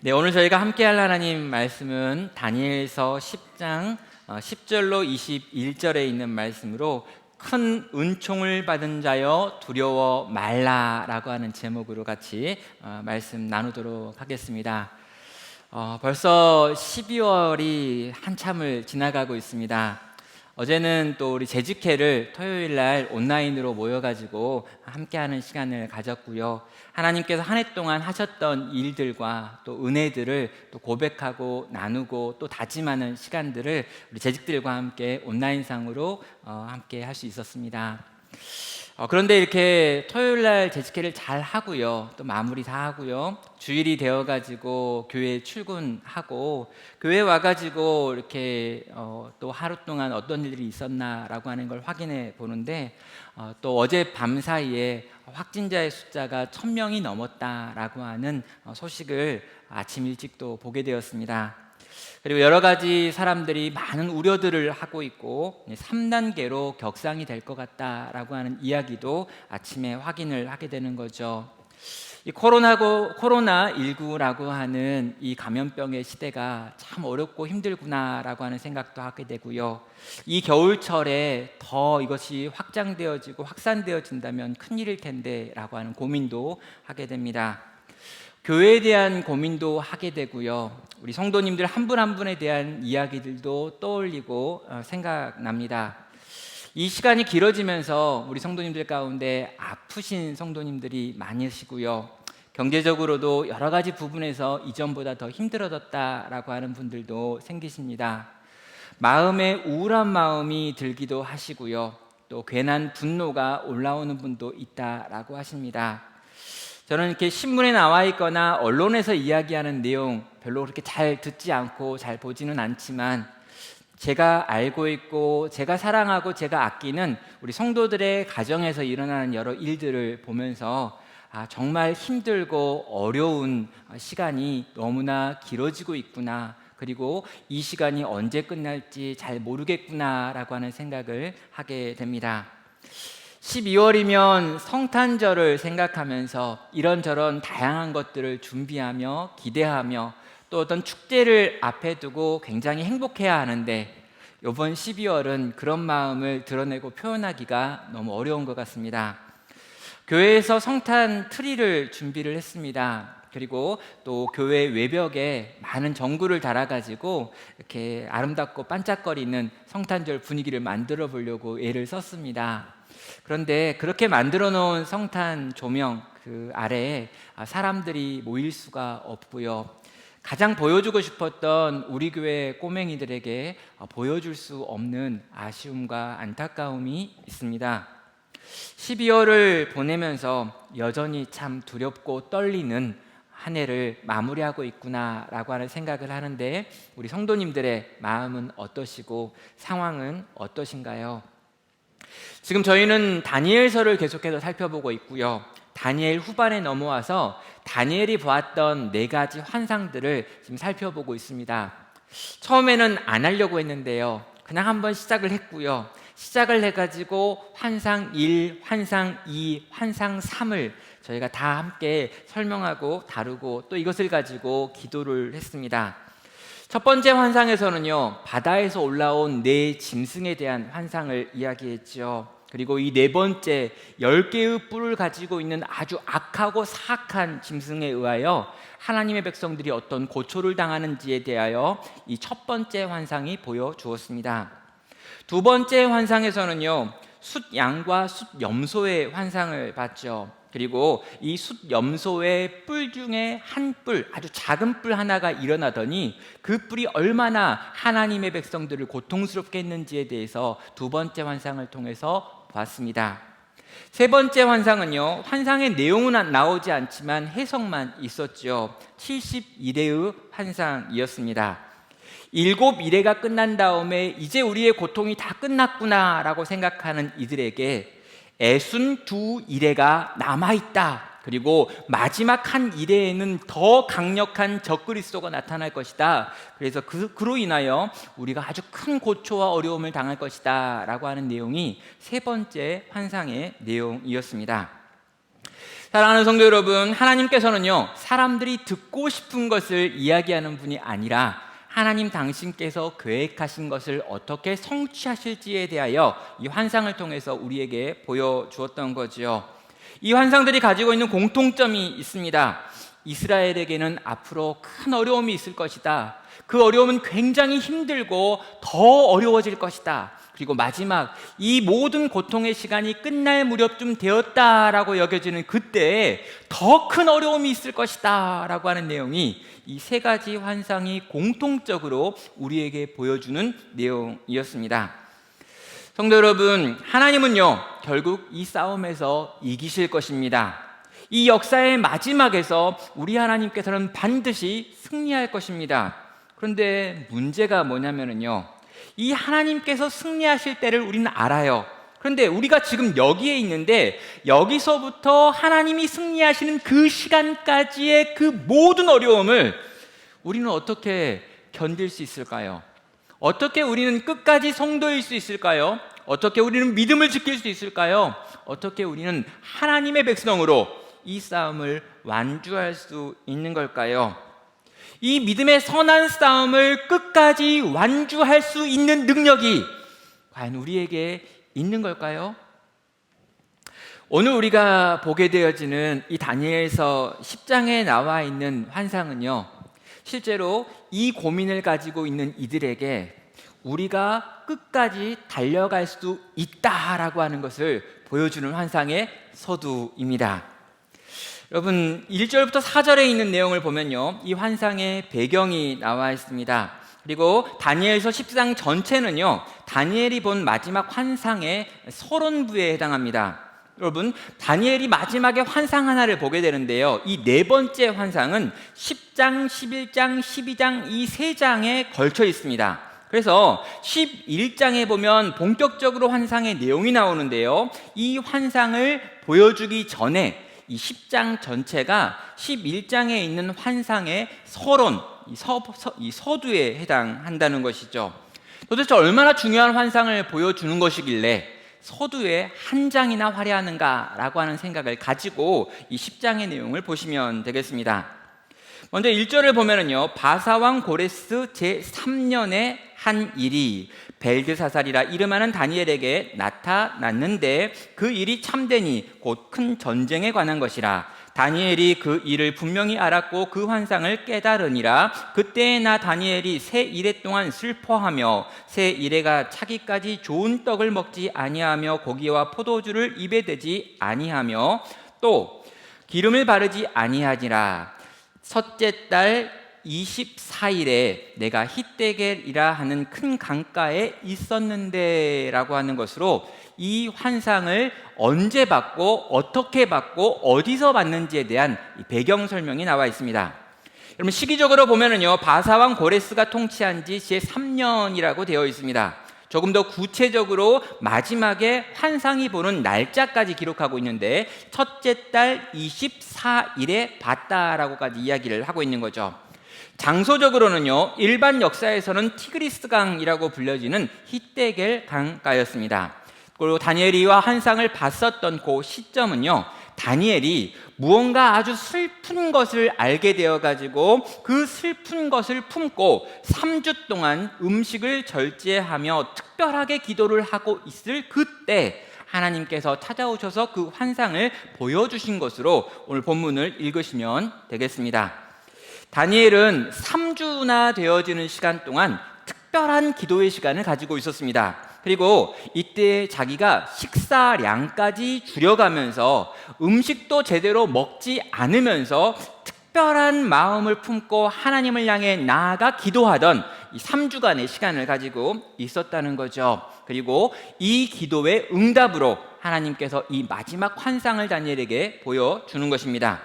네, 오늘 저희가 함께할 하나님 말씀은 다니엘서 10장 10절로 21절에 있는 말씀으로 큰 은총을 받은 자여 두려워 말라라고 하는 제목으로 같이 말씀 나누도록 하겠습니다. 벌써 12월이 한참을 지나가고 있습니다. 어제는 또 우리 재직회를 토요일 날 온라인으로 모여가지고 함께하는 시간을 가졌고요. 하나님께서 한 해 동안 하셨던 일들과 또 은혜들을 또 고백하고 나누고 또 다짐하는 시간들을 우리 재직들과 함께 온라인상으로 함께 할 수 있었습니다. 그런데 이렇게 토요일 날 재직회를 잘 하고요, 또 마무리 다 하고요, 주일이 되어가지고 교회 출근하고 교회 와가지고 이렇게 또 하루 동안 어떤 일들이 있었나라고 하는 걸 확인해 보는데 또 어제 밤 사이에 확진자의 숫자가 1000명이 넘었다라고 하는 소식을 아침 일찍 또 보게 되었습니다. 그리고 여러 가지 사람들이 많은 우려들을 하고 있고 3단계로 격상이 될 것 같다라고 하는 이야기도 아침에 확인을 하게 되는 거죠. 이 코로나19라고 하는 이 감염병의 시대가 참 어렵고 힘들구나라고 하는 생각도 하게 되고요. 이 겨울철에 더 이것이 확장되어지고 확산되어진다면 큰일일 텐데라고 하는 고민도 하게 됩니다. 교회에 대한 고민도 하게 되고요. 우리 성도님들 한 분 한 분에 대한 이야기들도 떠올리고 생각납니다. 이 시간이 길어지면서 우리 성도님들 가운데 아프신 성도님들이 많으시고요. 경제적으로도 여러 가지 부분에서 이전보다 더 힘들어졌다라고 하는 분들도 생기십니다. 마음에 우울한 마음이 들기도 하시고요. 또 괜한 분노가 올라오는 분도 있다라고 하십니다. 저는 이렇게 신문에 나와 있거나 언론에서 이야기하는 내용 별로 그렇게 잘 듣지 않고 잘 보지는 않지만 제가 알고 있고 제가 사랑하고 제가 아끼는 우리 성도들의 가정에서 일어나는 여러 일들을 보면서 정말 힘들고 어려운 시간이 너무나 길어지고 있구나, 그리고 이 시간이 언제 끝날지 잘 모르겠구나라고 하는 생각을 하게 됩니다. 12월이면 성탄절을 생각하면서 이런저런 다양한 것들을 준비하며 기대하며 또 어떤 축제를 앞에 두고 굉장히 행복해야 하는데 이번 12월은 그런 마음을 드러내고 표현하기가 너무 어려운 것 같습니다. 교회에서 성탄 트리를 준비를 했습니다. 그리고 또 교회 외벽에 많은 전구를 달아가지고 이렇게 아름답고 반짝거리는 성탄절 분위기를 만들어 보려고 애를 썼습니다. 그런데 그렇게 만들어 놓은 성탄 조명 그 아래에 사람들이 모일 수가 없고요. 가장 보여주고 싶었던 우리 교회 꼬맹이들에게 보여줄 수 없는 아쉬움과 안타까움이 있습니다. 12월을 보내면서 여전히 참 두렵고 떨리는 한 해를 마무리하고 있구나라고 하는 생각을 하는데 우리 성도님들의 마음은 어떠시고 상황은 어떠신가요? 지금 저희는 다니엘서를 계속해서 살펴보고 있고요. 다니엘 후반에 넘어와서 다니엘이 보았던 4가지 환상들을 지금 살펴보고 있습니다. 처음에는 안 하려고 했는데요, 그냥 한번 시작을 했고요. 시작을 해가지고 환상 1, 환상 2, 환상 3을 저희가 다 함께 설명하고 다루고 또 이것을 가지고 기도를 했습니다. 첫 번째 환상에서는요, 바다에서 올라온 4짐승에 대한 환상을 이야기했죠. 그리고 이 4번째 10개의 뿔을 가지고 있는 아주 악하고 사악한 짐승에 의하여 하나님의 백성들이 어떤 고초를 당하는지에 대하여 이 첫 번째 환상이 보여주었습니다. 두 번째 환상에서는요, 숫양과 숫염소의 환상을 봤죠. 그리고 이 숫염소의 뿔 중에 한 뿔, 아주 작은 뿔 하나가 일어나더니 그 뿔이 얼마나 하나님의 백성들을 고통스럽게 했는지에 대해서 두 번째 환상을 통해서 봤습니다. 세 번째 환상은요, 환상의 내용은 나오지 않지만 해석만 있었죠. 72대의 환상이었습니다. 7일회가 끝난 다음에 이제 우리의 고통이 다 끝났구나라고 생각하는 이들에게 애순 2일회가 남아있다. 그리고 마지막 한 일회에는 더 강력한 적그리스도가 나타날 것이다. 그래서 그로 인하여 우리가 아주 큰 고초와 어려움을 당할 것이다 라고 하는 내용이 세 번째 환상의 내용이었습니다. 사랑하는 성도 여러분, 하나님께서는요, 사람들이 듣고 싶은 것을 이야기하는 분이 아니라 하나님 당신께서 계획하신 것을 어떻게 성취하실지에 대하여 이 환상을 통해서 우리에게 보여주었던 거지요. 이 환상들이 가지고 있는 공통점이 있습니다. 이스라엘에게는 앞으로 큰 어려움이 있을 것이다. 그 어려움은 굉장히 힘들고 더 어려워질 것이다. 그리고 마지막 이 모든 고통의 시간이 끝날 무렵쯤 되었다라고 여겨지는 그때에 더 큰 어려움이 있을 것이다 라고 하는 내용이 이 세 가지 환상이 공통적으로 우리에게 보여주는 내용이었습니다. 성도 여러분, 하나님은요 결국 이 싸움에서 이기실 것입니다. 이 역사의 마지막에서 우리 하나님께서는 반드시 승리할 것입니다. 그런데 문제가 뭐냐면요, 이 하나님께서 승리하실 때를 우리는 알아요. 그런데 우리가 지금 여기에 있는데 여기서부터 하나님이 승리하시는 그 시간까지의 그 모든 어려움을 우리는 어떻게 견딜 수 있을까요? 어떻게 우리는 끝까지 성도일 수 있을까요? 어떻게 우리는 믿음을 지킬 수 있을까요? 어떻게 우리는 하나님의 백성으로 이 싸움을 완주할 수 있는 걸까요? 이 믿음의 선한 싸움을 끝까지 완주할 수 있는 능력이 과연 우리에게 있는 걸까요? 오늘 우리가 보게 되어지는 이 다니엘서 10장에 나와 있는 환상은요, 실제로 이 고민을 가지고 있는 이들에게 우리가 끝까지 달려갈 수 있다라고 하는 것을 보여주는 환상의 서두입니다. 여러분, 1절부터 4절에 있는 내용을 보면요, 이 환상의 배경이 나와 있습니다. 그리고 다니엘서 10장 전체는요, 다니엘이 본 마지막 환상의 서론부에 해당합니다. 여러분, 다니엘이 마지막에 환상 하나를 보게 되는데요, 이 네 번째 환상은 10장, 11장, 12장 이 세 장에 걸쳐 있습니다. 그래서 11장에 보면 본격적으로 환상의 내용이 나오는데요, 이 환상을 보여주기 전에 이 10장 전체가 11장에 있는 환상의 서론, 이 서두에 해당한다는 것이죠. 도대체 얼마나 중요한 환상을 보여주는 것이길래 서두에 한 장이나 화려하는가라고 하는 생각을 가지고 이 10장의 내용을 보시면 되겠습니다. 먼저 1절을 보면은요, 바사왕 고레스 제3년의 한 일이 벨드사살이라 이름하는 다니엘에게 나타났는데 그 일이 참되니 곧 큰 전쟁에 관한 것이라. 다니엘이 그 일을 분명히 알았고 그 환상을 깨달으니라. 그때에 나 다니엘이 새 이래 동안 슬퍼하며 새 이래가 차기까지 좋은 떡을 먹지 아니하며 고기와 포도주를 입에 대지 아니하며 또 기름을 바르지 아니하니라. 첫째 달 24일에 내가 히데겔이라 하는 큰 강가에 있었는데 라고 하는 것으로 이 환상을 언제 받고 어떻게 받고 어디서 받는지에 대한 배경 설명이 나와 있습니다. 여러분, 시기적으로 보면은요, 바사왕 고레스가 통치한 지 제3년이라고 되어 있습니다. 조금 더 구체적으로 마지막에 환상이 보는 날짜까지 기록하고 있는데 첫째 달 24일에 봤다라고까지 이야기를 하고 있는 거죠. 장소적으로는요, 일반 역사에서는 티그리스강이라고 불려지는 히데겔 강가였습니다. 그리고 다니엘이와 환상을 봤었던 그 시점은요, 다니엘이 무언가 아주 슬픈 것을 알게 되어가지고 그 슬픈 것을 품고 3주 동안 음식을 절제하며 특별하게 기도를 하고 있을 그때 하나님께서 찾아오셔서 그 환상을 보여주신 것으로 오늘 본문을 읽으시면 되겠습니다. 다니엘은 3주나 되어지는 시간 동안 특별한 기도의 시간을 가지고 있었습니다. 그리고 이때 자기가 식사량까지 줄여가면서 음식도 제대로 먹지 않으면서 특별한 마음을 품고 하나님을 향해 나아가 기도하던 이 3주간의 시간을 가지고 있었다는 거죠. 그리고 이 기도의 응답으로 하나님께서 이 마지막 환상을 다니엘에게 보여주는 것입니다.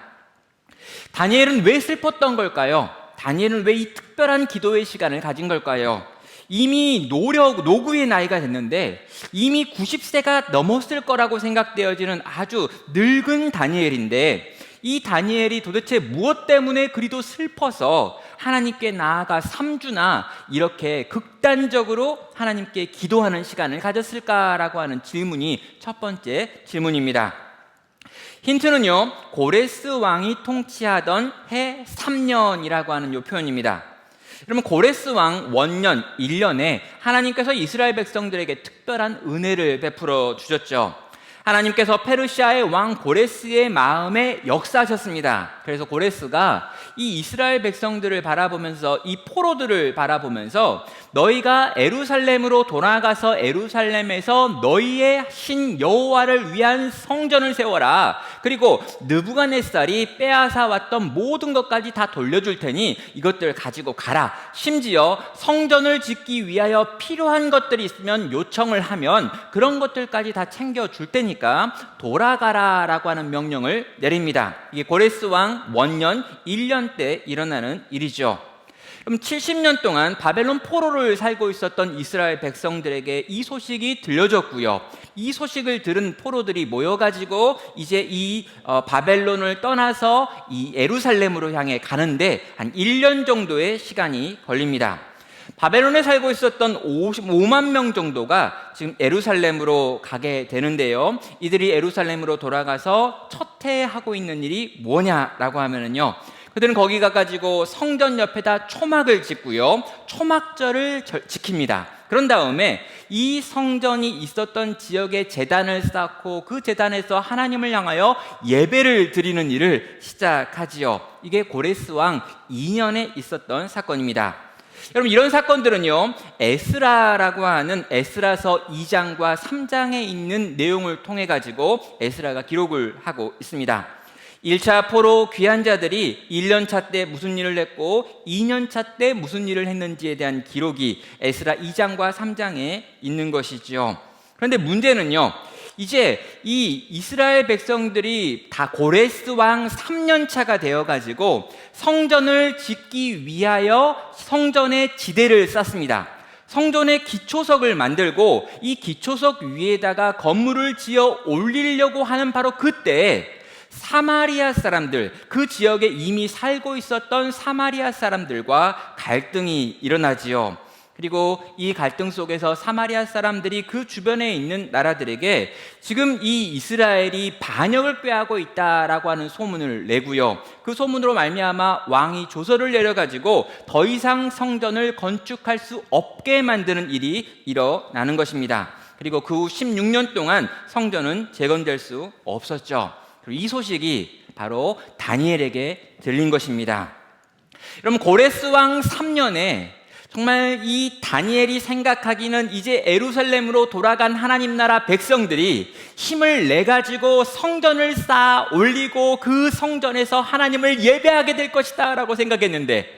다니엘은 왜 슬펐던 걸까요? 다니엘은 왜 이 특별한 기도의 시간을 가진 걸까요? 이미 노구의 나이가 됐는데 이미 90세가 넘었을 거라고 생각되어지는 아주 늙은 다니엘인데 이 다니엘이 도대체 무엇 때문에 그리도 슬퍼서 하나님께 나아가 3주나 이렇게 극단적으로 하나님께 기도하는 시간을 가졌을까라고 하는 질문이 첫 번째 질문입니다. 힌트는요, 고레스 왕이 통치하던 해 3년이라고 하는 요 표현입니다. 그러면 고레스 왕 원년 1년에 하나님께서 이스라엘 백성들에게 특별한 은혜를 베풀어 주셨죠. 하나님께서 페르시아의 왕 고레스의 마음에 역사하셨습니다. 그래서 고레스가 이 이스라엘 백성들을 바라보면서, 이 포로들을 바라보면서, 너희가 에루살렘으로 돌아가서 에루살렘에서 너희의 신 여호와를 위한 성전을 세워라. 그리고 느부갓네살이 빼앗아 왔던 모든 것까지 다 돌려줄 테니 이것들 가지고 가라. 심지어 성전을 짓기 위하여 필요한 것들이 있으면 요청을 하면 그런 것들까지 다 챙겨줄 테니까 돌아가라 라고 하는 명령을 내립니다. 이게 고레스 왕 원년 1년 때 일어나는 일이죠. 그럼 70년 동안 바벨론 포로를 살고 있었던 이스라엘 백성들에게 이 소식이 들려졌고요. 이 소식을 들은 포로들이 모여가지고 이제 이 바벨론을 떠나서 이 예루살렘으로 향해 가는데 한 1년 정도의 시간이 걸립니다. 바벨론에 살고 있었던 55만 명 정도가 지금 예루살렘으로 가게 되는데요. 이들이 예루살렘으로 돌아가서 첫 해 하고 있는 일이 뭐냐라고 하면은요, 그들은 거기 가가지고 성전 옆에다 초막을 짓고요, 초막절을 지킵니다. 그런 다음에 이 성전이 있었던 지역에 제단을 쌓고 그 제단에서 하나님을 향하여 예배를 드리는 일을 시작하지요. 이게 고레스 왕 2년에 있었던 사건입니다. 여러분, 이런 사건들은요, 에스라라고 하는 에스라서 2장과 3장에 있는 내용을 통해 가지고 에스라가 기록을 하고 있습니다. 1차 포로 귀한 자들이 1년차 때 무슨 일을 했고 2년차 때 무슨 일을 했는지에 대한 기록이 에스라 2장과 3장에 있는 것이죠. 그런데 문제는요, 이제 이 이스라엘 백성들이 다 고레스 왕 3년차가 되어가지고 성전을 짓기 위하여 성전의 지대를 쌓습니다. 성전의 기초석을 만들고 이 기초석 위에다가 건물을 지어 올리려고 하는 바로 그때 사마리아 사람들, 그 지역에 이미 살고 있었던 사마리아 사람들과 갈등이 일어나지요. 그리고 이 갈등 속에서 사마리아 사람들이 그 주변에 있는 나라들에게 지금 이 이스라엘이 반역을 꾀하고 있다라고 하는 소문을 내고요. 그 소문으로 말미암아 왕이 조서를 내려가지고 더 이상 성전을 건축할 수 없게 만드는 일이 일어나는 것입니다. 그리고 그 후 16년 동안 성전은 재건될 수 없었죠. 그리고 이 소식이 바로 다니엘에게 들린 것입니다. 여러분, 고레스 왕 3년에 정말 이 다니엘이 생각하기는 이제 예루살렘으로 돌아간 하나님 나라 백성들이 힘을 내가지고 성전을 쌓아 올리고 그 성전에서 하나님을 예배하게 될 것이다 라고 생각했는데,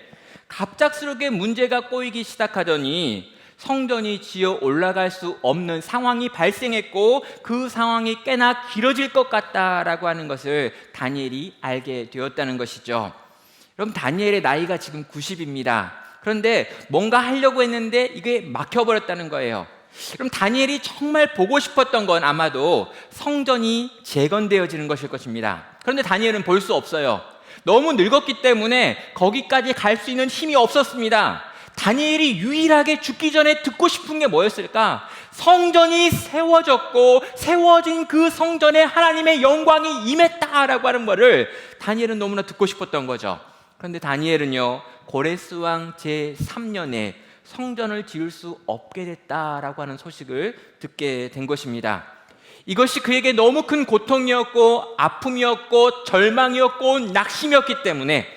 갑작스럽게 문제가 꼬이기 시작하더니 성전이 지어 올라갈 수 없는 상황이 발생했고 그 상황이 꽤나 길어질 것 같다라고 하는 것을 다니엘이 알게 되었다는 것이죠. 여러분, 다니엘의 나이가 지금 90입니다. 그런데 뭔가 하려고 했는데 이게 막혀버렸다는 거예요. 그럼 다니엘이 정말 보고 싶었던 건 아마도 성전이 재건되어지는 것일 것입니다. 그런데 다니엘은 볼 수 없어요. 너무 늙었기 때문에 거기까지 갈 수 있는 힘이 없었습니다. 다니엘이 유일하게 죽기 전에 듣고 싶은 게 뭐였을까? 성전이 세워졌고 세워진 그 성전에 하나님의 영광이 임했다라고 하는 말을 다니엘은 너무나 듣고 싶었던 거죠. 그런데 다니엘은요, 고레스 왕 제3년에 성전을 지을 수 없게 됐다라고 하는 소식을 듣게 된 것입니다. 이것이 그에게 너무 큰 고통이었고 아픔이었고 절망이었고 낙심이었기 때문에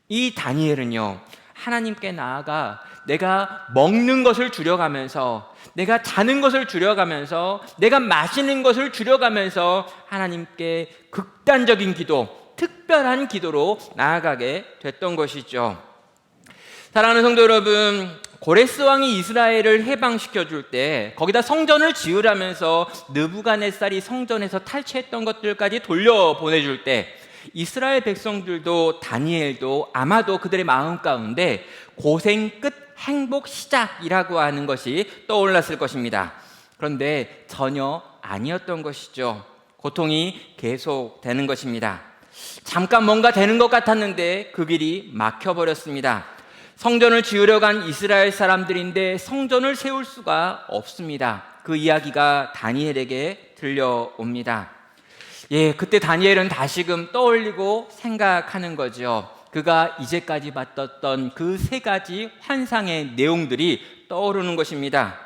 이 다니엘은요, 하나님께 나아가 내가 먹는 것을 줄여가면서, 내가 자는 것을 줄여가면서, 내가 마시는 것을 줄여가면서 하나님께 극단적인 기도, 특별한 기도로 나아가게 됐던 것이죠. 사랑하는 성도 여러분, 고레스 왕이 이스라엘을 해방시켜 줄 때 거기다 성전을 지으라면서 느부갓네살이 성전에서 탈취했던 것들까지 돌려보내줄 때 이스라엘 백성들도 다니엘도 아마도 그들의 마음 가운데 고생 끝 행복 시작이라고 하는 것이 떠올랐을 것입니다. 그런데 전혀 아니었던 것이죠. 고통이 계속되는 것입니다. 잠깐 뭔가 되는 것 같았는데 그 길이 막혀버렸습니다. 성전을 지으려 간 이스라엘 사람들인데 성전을 세울 수가 없습니다. 그 이야기가 다니엘에게 들려옵니다. 예, 그때 다니엘은 다시금 떠올리고 생각하는 거죠. 그가 이제까지 봤던 그 세 가지 환상의 내용들이 떠오르는 것입니다.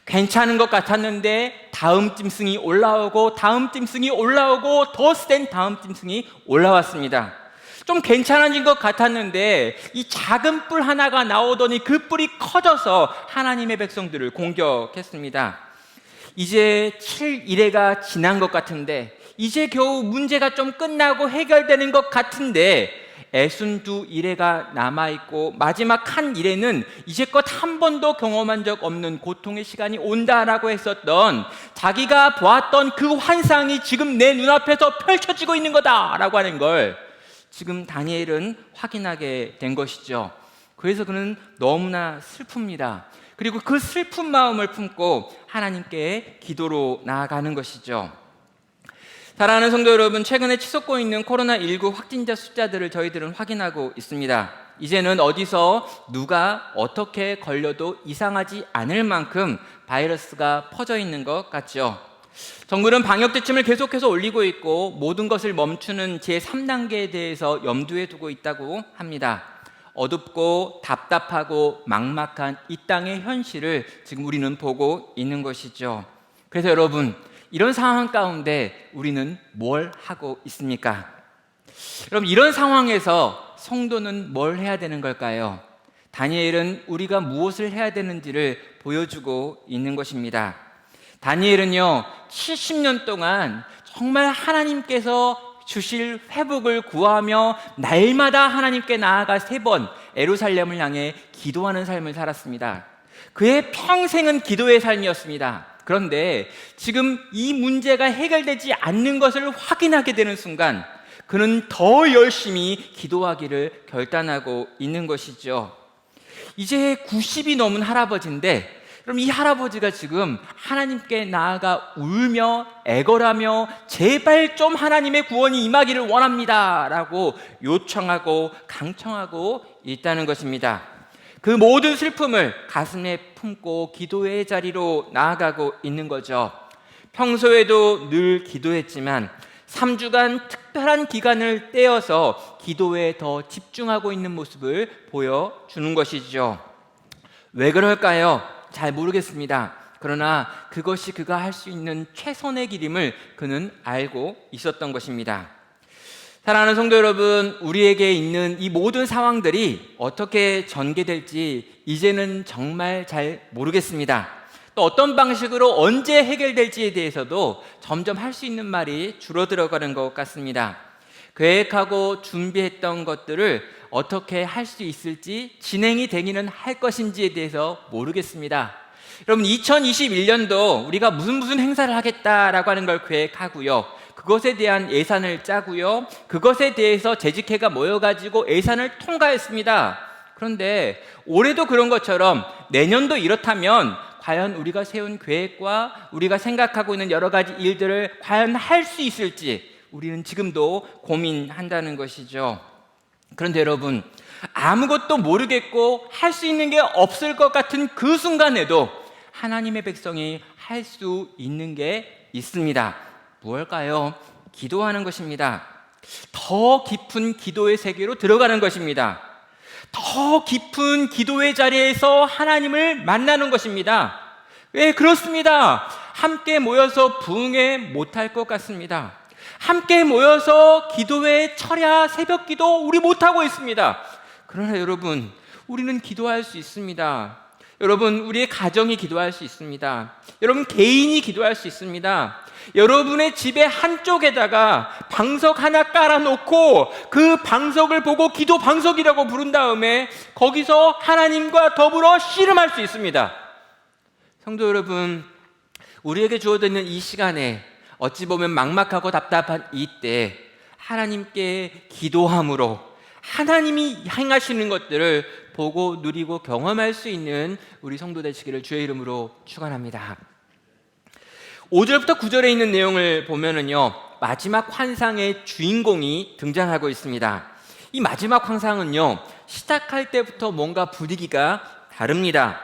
괜찮은 것 같았는데 다음 짐승이 올라오고 다음 짐승이 올라오고 더 센 다음 짐승이 올라왔습니다. 좀 괜찮아진 것 같았는데 이 작은 뿔 하나가 나오더니 그 뿔이 커져서 하나님의 백성들을 공격했습니다. 이제 7일회가 지난 것 같은데 이제 겨우 문제가 좀 끝나고 해결되는 것 같은데 애순 2일회가 남아있고 마지막 한 일회는 이제껏 한 번도 경험한 적 없는 고통의 시간이 온다라고 했었던, 자기가 보았던 그 환상이 지금 내 눈앞에서 펼쳐지고 있는 거다라고 하는 걸 지금 다니엘은 확인하게 된 것이죠. 그래서 그는 너무나 슬픕니다. 그리고 그 슬픈 마음을 품고 하나님께 기도로 나아가는 것이죠. 사랑하는 성도 여러분, 최근에 치솟고 있는 코로나19 확진자 숫자들을 저희들은 확인하고 있습니다. 이제는 어디서 누가 어떻게 걸려도 이상하지 않을 만큼 바이러스가 퍼져 있는 것 같죠. 정부는 방역 지침을 계속해서 올리고 있고 모든 것을 멈추는 제3단계에 대해서 염두에 두고 있다고 합니다. 어둡고 답답하고 막막한 이 땅의 현실을 지금 우리는 보고 있는 것이죠. 그래서 여러분, 이런 상황 가운데 우리는 뭘 하고 있습니까? 여러분, 이런 상황에서 성도는 뭘 해야 되는 걸까요? 다니엘은 우리가 무엇을 해야 되는지를 보여주고 있는 것입니다. 다니엘은요, 70년 동안 정말 하나님께서 주실 회복을 구하며 날마다 하나님께 나아가 3번 예루살렘을 향해 기도하는 삶을 살았습니다. 그의 평생은 기도의 삶이었습니다. 그런데 지금 이 문제가 해결되지 않는 것을 확인하게 되는 순간 그는 더 열심히 기도하기를 결단하고 있는 것이죠. 이제 90이 넘은 할아버지인데, 그럼 이 할아버지가 지금 하나님께 나아가 울며 애걸하며 제발 좀 하나님의 구원이 임하기를 원합니다 라고 요청하고 강청하고 있다는 것입니다. 그 모든 슬픔을 가슴에 품고 기도의 자리로 나아가고 있는 거죠. 평소에도 늘 기도했지만 3주간 특별한 기간을 떼어서 기도에 더 집중하고 있는 모습을 보여주는 것이죠. 왜 그럴까요? 잘 모르겠습니다. 그러나 그것이 그가 할 수 있는 최선의 길임을 그는 알고 있었던 것입니다. 사랑하는 성도 여러분, 우리에게 있는 이 모든 상황들이 어떻게 전개될지 이제는 정말 잘 모르겠습니다. 또 어떤 방식으로 언제 해결될지에 대해서도 점점 할 수 있는 말이 줄어들어가는 것 같습니다. 계획하고 준비했던 것들을 어떻게 할 수 있을지, 진행이 되기는 할 것인지에 대해서 모르겠습니다. 여러분, 2021년도 우리가 무슨 행사를 하겠다라고 하는 걸 계획하고요, 그것에 대한 예산을 짜고요, 그것에 대해서 재직회가 모여가지고 예산을 통과했습니다. 그런데 올해도 그런 것처럼 내년도 이렇다면 과연 우리가 세운 계획과 우리가 생각하고 있는 여러 가지 일들을 과연 할 수 있을지 우리는 지금도 고민한다는 것이죠. 그런데 여러분, 아무것도 모르겠고 할 수 있는 게 없을 것 같은 그 순간에도 하나님의 백성이 할 수 있는 게 있습니다. 무엇일까요? 기도하는 것입니다. 더 깊은 기도의 세계로 들어가는 것입니다. 더 깊은 기도의 자리에서 하나님을 만나는 것입니다. 왜 그렇습니다. 함께 모여서 부흥회 못할 것 같습니다. 함께 모여서 기도회, 철야, 새벽 기도 우리 못하고 있습니다. 그러나 여러분, 우리는 기도할 수 있습니다. 여러분, 우리의 가정이 기도할 수 있습니다. 여러분, 개인이 기도할 수 있습니다. 여러분의 집의 한쪽에다가 방석 하나 깔아놓고 그 방석을 보고 기도 방석이라고 부른 다음에 거기서 하나님과 더불어 씨름할 수 있습니다. 성도 여러분, 우리에게 주어져 있는 이 시간에 어찌 보면 막막하고 답답한 이때 하나님께 기도함으로 하나님이 행하시는 것들을 보고 누리고 경험할 수 있는 우리 성도 되시기를 주의 이름으로 축원합니다. 5절부터 9절에 있는 내용을 보면은요, 마지막 환상의 주인공이 등장하고 있습니다. 이 마지막 환상은요, 시작할 때부터 뭔가 분위기가 다릅니다.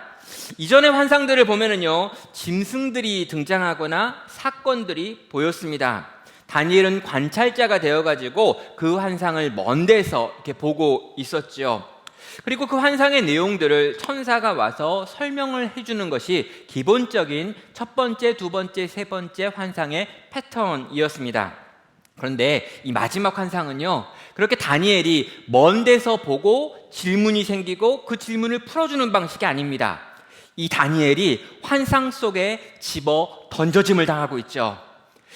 이전의 환상들을 보면은요, 짐승들이 등장하거나 사건들이 보였습니다. 다니엘은 관찰자가 되어가지고 그 환상을 먼 데서 이렇게 보고 있었죠. 그리고 그 환상의 내용들을 천사가 와서 설명을 해주는 것이 기본적인 첫 번째, 두 번째, 세 번째 환상의 패턴이었습니다. 그런데 이 마지막 환상은요, 그렇게 다니엘이 먼 데서 보고 질문이 생기고 그 질문을 풀어주는 방식이 아닙니다. 이 다니엘이 환상 속에 집어 던져짐을 당하고 있죠.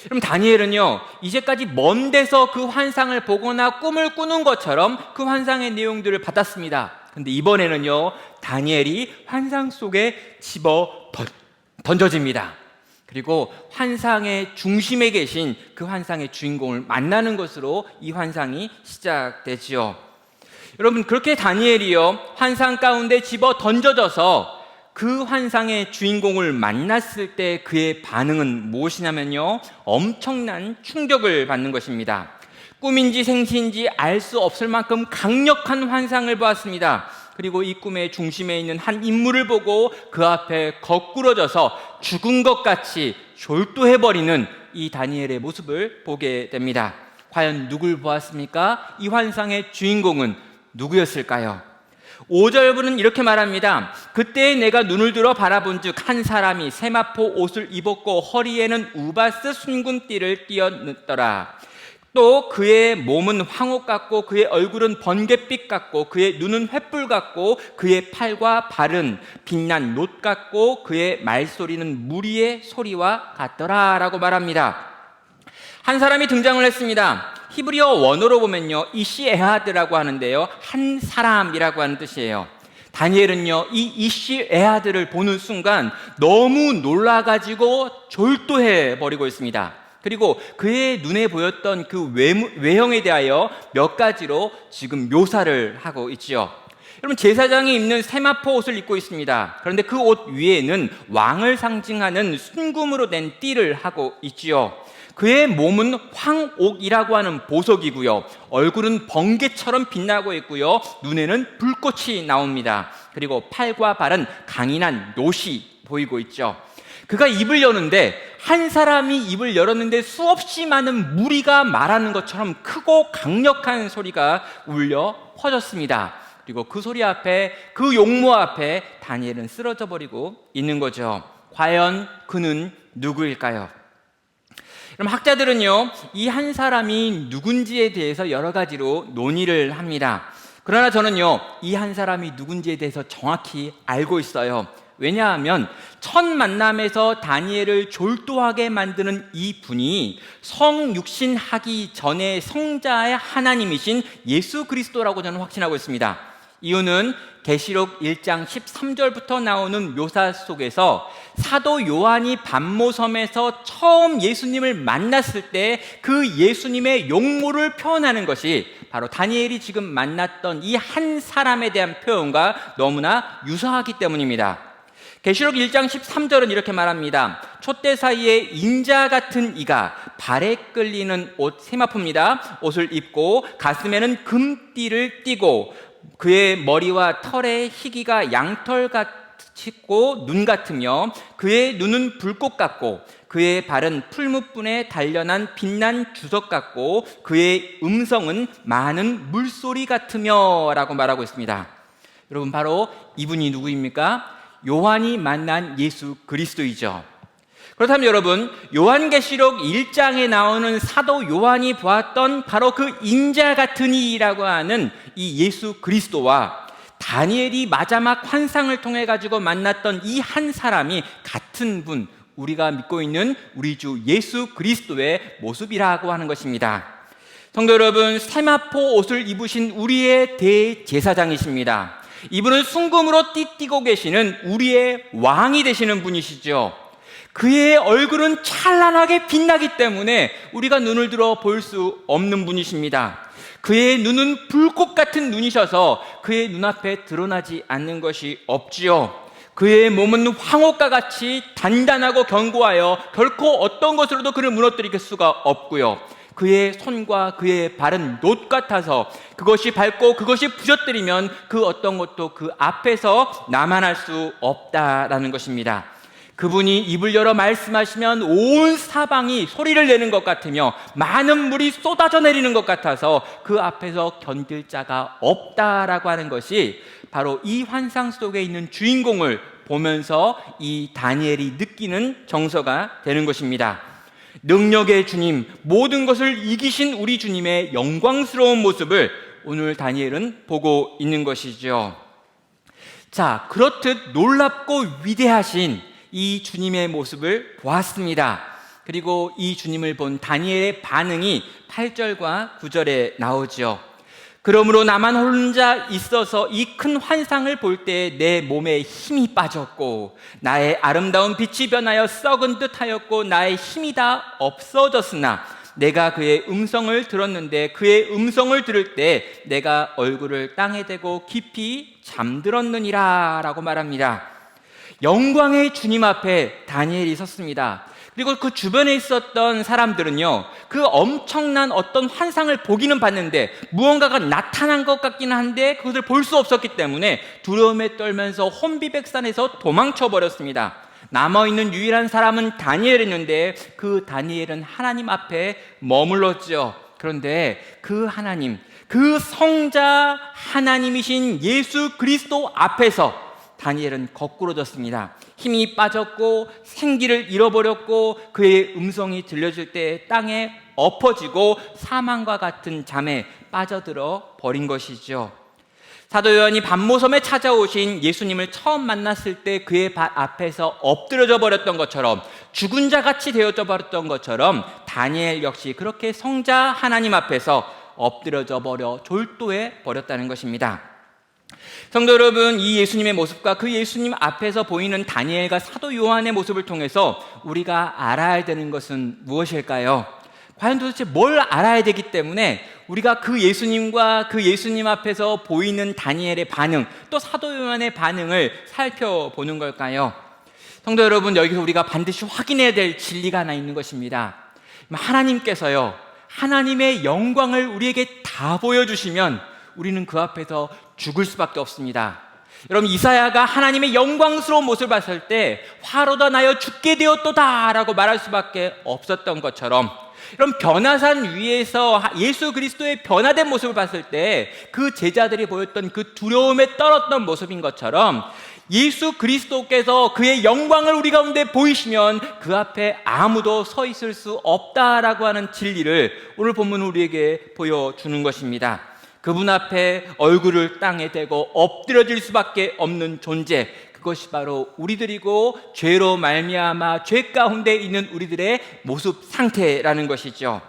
그럼 다니엘은요, 이제까지 먼 데서 그 환상을 보거나 꿈을 꾸는 것처럼 그 환상의 내용들을 받았습니다. 근데 이번에는요, 다니엘이 환상 속에 집어 던져집니다. 그리고 환상의 중심에 계신 그 환상의 주인공을 만나는 것으로 이 환상이 시작되지요. 여러분, 그렇게 다니엘이요, 환상 가운데 집어 던져져서 그 환상의 주인공을 만났을 때 그의 반응은 무엇이냐면요, 엄청난 충격을 받는 것입니다. 꿈인지 생시인지 알 수 없을 만큼 강력한 환상을 보았습니다. 그리고 이 꿈의 중심에 있는 한 인물을 보고 그 앞에 거꾸러져서 죽은 것 같이 졸도해버리는 이 다니엘의 모습을 보게 됩니다. 과연 누굴 보았습니까? 이 환상의 주인공은 누구였을까요? 5절부는 이렇게 말합니다. 그때 내가 눈을 들어 바라본 즉 한 사람이 세마포 옷을 입었고 허리에는 우바스 순금띠를 띠었더라. 또 그의 몸은 황옥 같고 그의 얼굴은 번갯빛 같고 그의 눈은 횃불 같고 그의 팔과 발은 빛난 놋 같고 그의 말소리는 무리의 소리와 같더라 라고 말합니다. 한 사람이 등장을 했습니다. 히브리어 원어로 보면요, 이시 에하드라고 하는데요, 한 사람이라고 하는 뜻이에요. 다니엘은요, 이 이시 에하드를 보는 순간 너무 놀라가지고 졸도해 버리고 있습니다. 그리고 그의 눈에 보였던 그 외형에 대하여 몇 가지로 지금 묘사를 하고 있지요. 여러분, 제사장이 입는 세마포 옷을 입고 있습니다. 그런데 그 옷 위에는 왕을 상징하는 순금으로 된 띠를 하고 있지요. 그의 몸은 황옥이라고 하는 보석이고요, 얼굴은 번개처럼 빛나고 있고요, 눈에는 불꽃이 나옵니다. 그리고 팔과 발은 강인한 놋이 보이고 있죠. 그가 입을 여는데, 한 사람이 입을 열었는데 수없이 많은 무리가 말하는 것처럼 크고 강력한 소리가 울려 퍼졌습니다. 그리고 그 소리 앞에, 그 용모 앞에 다니엘은 쓰러져 버리고 있는 거죠. 과연 그는 누구일까요? 그럼 학자들은요, 이 한 사람이 누군지에 대해서 여러 가지로 논의를 합니다. 그러나 저는요, 이 한 사람이 누군지에 대해서 정확히 알고 있어요. 왜냐하면 첫 만남에서 다니엘을 졸도하게 만드는 이 분이 성육신하기 전에 성자의 하나님이신 예수 그리스도라고 저는 확신하고 있습니다. 이유는 계시록 1장 13절부터 나오는 묘사 속에서 사도 요한이 반모섬에서 처음 예수님을 만났을 때 그 예수님의 용모를 표현하는 것이 바로 다니엘이 지금 만났던 이 한 사람에 대한 표현과 너무나 유사하기 때문입니다. 계시록 1장 13절은 이렇게 말합니다. 촛대 사이에 인자 같은 이가 발에 끌리는 옷, 세마포입니다. 옷을 입고 가슴에는 금띠를 띠고 그의 머리와 털에 희기가 양털같고 눈 같으며 그의 눈은 불꽃 같고 그의 발은 풀무분에 단련한 빛난 주석 같고 그의 음성은 많은 물소리 같으며 라고 말하고 있습니다. 여러분, 바로 이분이 누구입니까? 요한이 만난 예수 그리스도이죠. 그렇다면 여러분, 요한계시록 1장에 나오는 사도 요한이 보았던 바로 그 인자 같은 이라고 하는 이 예수 그리스도와 다니엘이 마지막 환상을 통해 가지고 만났던 이 한 사람이 같은 분, 우리가 믿고 있는 우리 주 예수 그리스도의 모습이라고 하는 것입니다. 성도 여러분, 세마포 옷을 입으신 우리의 대제사장이십니다. 이분은 순금으로 띠띠고 계시는 우리의 왕이 되시는 분이시죠. 그의 얼굴은 찬란하게 빛나기 때문에 우리가 눈을 들어 볼 수 없는 분이십니다. 그의 눈은 불꽃 같은 눈이셔서 그의 눈앞에 드러나지 않는 것이 없지요. 그의 몸은 황옥과 같이 단단하고 견고하여 결코 어떤 것으로도 그를 무너뜨릴 수가 없고요. 그의 손과 그의 발은 놋 같아서 그것이 밟고 그것이 부셔뜨리면 그 어떤 것도 그 앞에서 남아날 수 없다라는 것입니다. 그분이 입을 열어 말씀하시면 온 사방이 소리를 내는 것 같으며 많은 물이 쏟아져 내리는 것 같아서 그 앞에서 견딜 자가 없다라고 하는 것이 바로 이 환상 속에 있는 주인공을 보면서 이 다니엘이 느끼는 정서가 되는 것입니다. 능력의 주님, 모든 것을 이기신 우리 주님의 영광스러운 모습을 오늘 다니엘은 보고 있는 것이죠. 자, 그렇듯 놀랍고 위대하신 이 주님의 모습을 보았습니다. 그리고 이 주님을 본 다니엘의 반응이 8절과 9절에 나오죠. 그러므로 나만 혼자 있어서 이 큰 환상을 볼 때 내 몸에 힘이 빠졌고 나의 아름다운 빛이 변하여 썩은 듯 하였고 나의 힘이 다 없어졌으나 내가 그의 음성을 들었는데 그의 음성을 들을 때 내가 얼굴을 땅에 대고 깊이 잠들었느니라 라고 말합니다. 영광의 주님 앞에 다니엘이 섰습니다. 그리고 그 주변에 있었던 사람들은요, 그 엄청난 어떤 환상을 보기는 봤는데 무언가가 나타난 것 같기는 한데 그것을 볼 수 없었기 때문에 두려움에 떨면서 혼비백산해서 도망쳐 버렸습니다. 남아있는 유일한 사람은 다니엘이었는데 그 다니엘은 하나님 앞에 머물렀죠. 그런데 그 하나님, 그 성자 하나님이신 예수 그리스도 앞에서 다니엘은 거꾸로졌습니다. 힘이 빠졌고 생기를 잃어버렸고 그의 음성이 들려질 때 땅에 엎어지고 사망과 같은 잠에 빠져들어 버린 것이죠. 사도 요한이 밤모섬에 찾아오신 예수님을 처음 만났을 때 그의 앞에서 엎드려져 버렸던 것처럼, 죽은 자같이 되어져 버렸던 것처럼 다니엘 역시 그렇게 성자 하나님 앞에서 엎드려져 버려 졸도해 버렸다는 것입니다. 성도 여러분, 이 예수님의 모습과 그 예수님 앞에서 보이는 다니엘과 사도 요한의 모습을 통해서 우리가 알아야 되는 것은 무엇일까요? 과연 도대체 뭘 알아야 되기 때문에 우리가 그 예수님과 그 예수님 앞에서 보이는 다니엘의 반응, 또 사도 요한의 반응을 살펴보는 걸까요? 성도 여러분, 여기서 우리가 반드시 확인해야 될 진리가 하나 있는 것입니다. 하나님께서요, 하나님의 영광을 우리에게 다 보여주시면 우리는 그 앞에서 죽을 수밖에 없습니다. 여러분, 이사야가 하나님의 영광스러운 모습을 봤을 때 화로다 나여 죽게 되었도다 라고 말할 수밖에 없었던 것처럼, 여러분, 변화산 위에서 예수 그리스도의 변화된 모습을 봤을 때 그 제자들이 보였던 그 두려움에 떨었던 모습인 것처럼 예수 그리스도께서 그의 영광을 우리 가운데 보이시면 그 앞에 아무도 서 있을 수 없다라고 하는 진리를 오늘 본문은 우리에게 보여주는 것입니다. 그분 앞에 얼굴을 땅에 대고 엎드려질 수밖에 없는 존재, 그것이 바로 우리들이고 죄로 말미암아 죄 가운데 있는 우리들의 모습 상태라는 것이죠.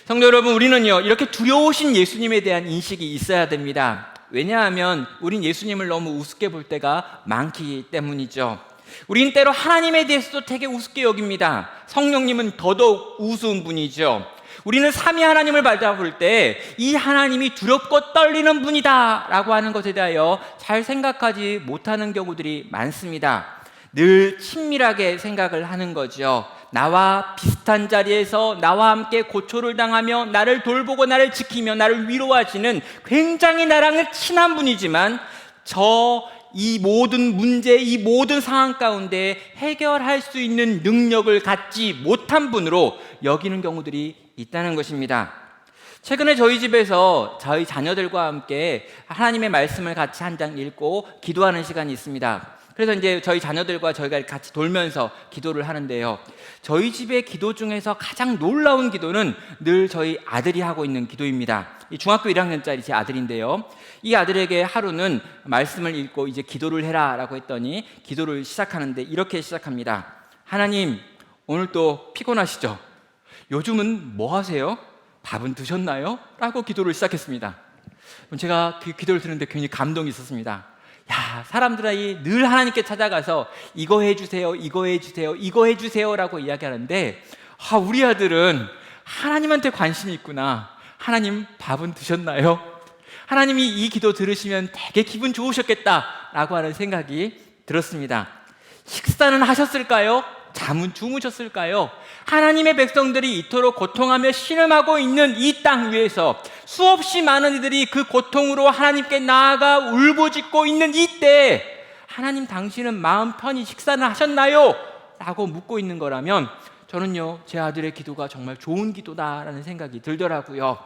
성도 여러분, 우리는요, 이렇게 두려우신 예수님에 대한 인식이 있어야 됩니다. 왜냐하면 우린 예수님을 너무 우습게 볼 때가 많기 때문이죠. 우린 때로 하나님에 대해서도 되게 우습게 여깁니다. 성령님은 더더욱 우스운 분이죠. 우리는 삼위 하나님을 바라볼 때 이 하나님이 두렵고 떨리는 분이다 라고 하는 것에 대하여 잘 생각하지 못하는 경우들이 많습니다. 늘 친밀하게 생각을 하는 거죠. 나와 비슷한 자리에서 나와 함께 고초를 당하며 나를 돌보고 나를 지키며 나를 위로하시는 굉장히 나랑은 친한 분이지만 이 모든 문제, 이 모든 상황 가운데 해결할 수 있는 능력을 갖지 못한 분으로 여기는 경우들이 있다는 것입니다. 최근에 저희 집에서 저희 자녀들과 함께 하나님의 말씀을 같이 한 장 읽고 기도하는 시간이 있습니다. 그래서 이제 저희 자녀들과 저희가 같이 돌면서 기도를 하는데요. 저희 집의 기도 중에서 가장 놀라운 기도는 늘 저희 아들이 하고 있는 기도입니다. 이 중학교 1학년짜리 제 아들인데요. 이 아들에게 하루는 말씀을 읽고 이제 기도를 해라 라고 했더니 기도를 시작하는데 이렇게 시작합니다. 하나님, 오늘 또 피곤하시죠? 요즘은 뭐 하세요? 밥은 드셨나요? 라고 기도를 시작했습니다. 제가 그 기도를 들었는데 굉장히 감동이 있었습니다. 야, 사람들이 늘 하나님께 찾아가서 이거 해주세요, 이거 해주세요, 이거 해주세요 라고 이야기하는데 우리 아들은 하나님한테 관심이 있구나. 하나님, 밥은 드셨나요? 하나님이 이 기도 들으시면 되게 기분 좋으셨겠다라고 하는 생각이 들었습니다. 식사는 하셨을까요? 잠은 주무셨을까요? 하나님의 백성들이 이토록 고통하며 신음하고 있는 이 땅 위에서 수없이 많은 이들이 그 고통으로 하나님께 나아가 울부짖고 있는 이때 하나님 당신은 마음 편히 식사는 하셨나요? 라고 묻고 있는 거라면 저는요, 제 아들의 기도가 정말 좋은 기도다라는 생각이 들더라고요.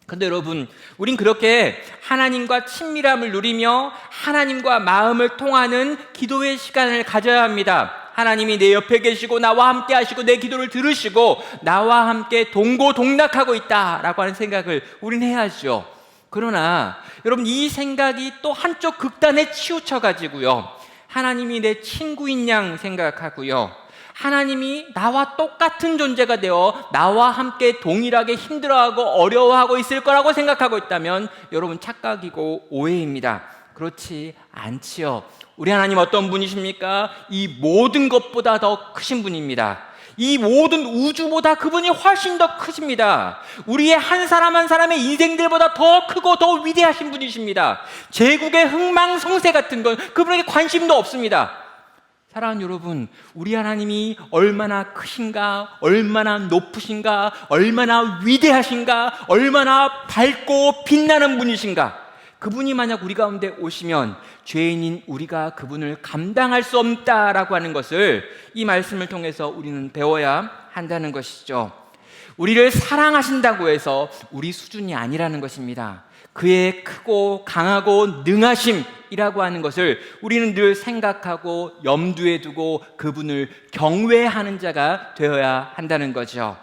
근데 여러분, 우린 그렇게 하나님과 친밀함을 누리며 하나님과 마음을 통하는 기도의 시간을 가져야 합니다. 하나님이 내 옆에 계시고 나와 함께 하시고 내 기도를 들으시고 나와 함께 동고동락하고 있다라고 하는 생각을 우린 해야죠. 그러나 여러분, 이 생각이 또 한쪽 극단에 치우쳐가지고요, 하나님이 내 친구인 양 생각하고요, 하나님이 나와 똑같은 존재가 되어 나와 함께 동일하게 힘들어하고 어려워하고 있을 거라고 생각하고 있다면 여러분, 착각이고 오해입니다. 그렇지 않지요. 우리 하나님 어떤 분이십니까? 이 모든 것보다 더 크신 분입니다. 이 모든 우주보다 그분이 훨씬 더 크십니다. 우리의 한 사람 한 사람의 인생들보다 더 크고 더 위대하신 분이십니다. 제국의 흥망성쇠 같은 건 그분에게 관심도 없습니다. 사랑하는 여러분, 우리 하나님이 얼마나 크신가, 얼마나 높으신가, 얼마나 위대하신가, 얼마나 밝고 빛나는 분이신가. 그분이 만약 우리 가운데 오시면 죄인인 우리가 그분을 감당할 수 없다라고 하는 것을 이 말씀을 통해서 우리는 배워야 한다는 것이죠. 우리를 사랑하신다고 해서 우리 수준이 아니라는 것입니다. 그의 크고 강하고 능하심이라고 하는 것을 우리는 늘 생각하고 염두에 두고 그분을 경외하는 자가 되어야 한다는 거죠.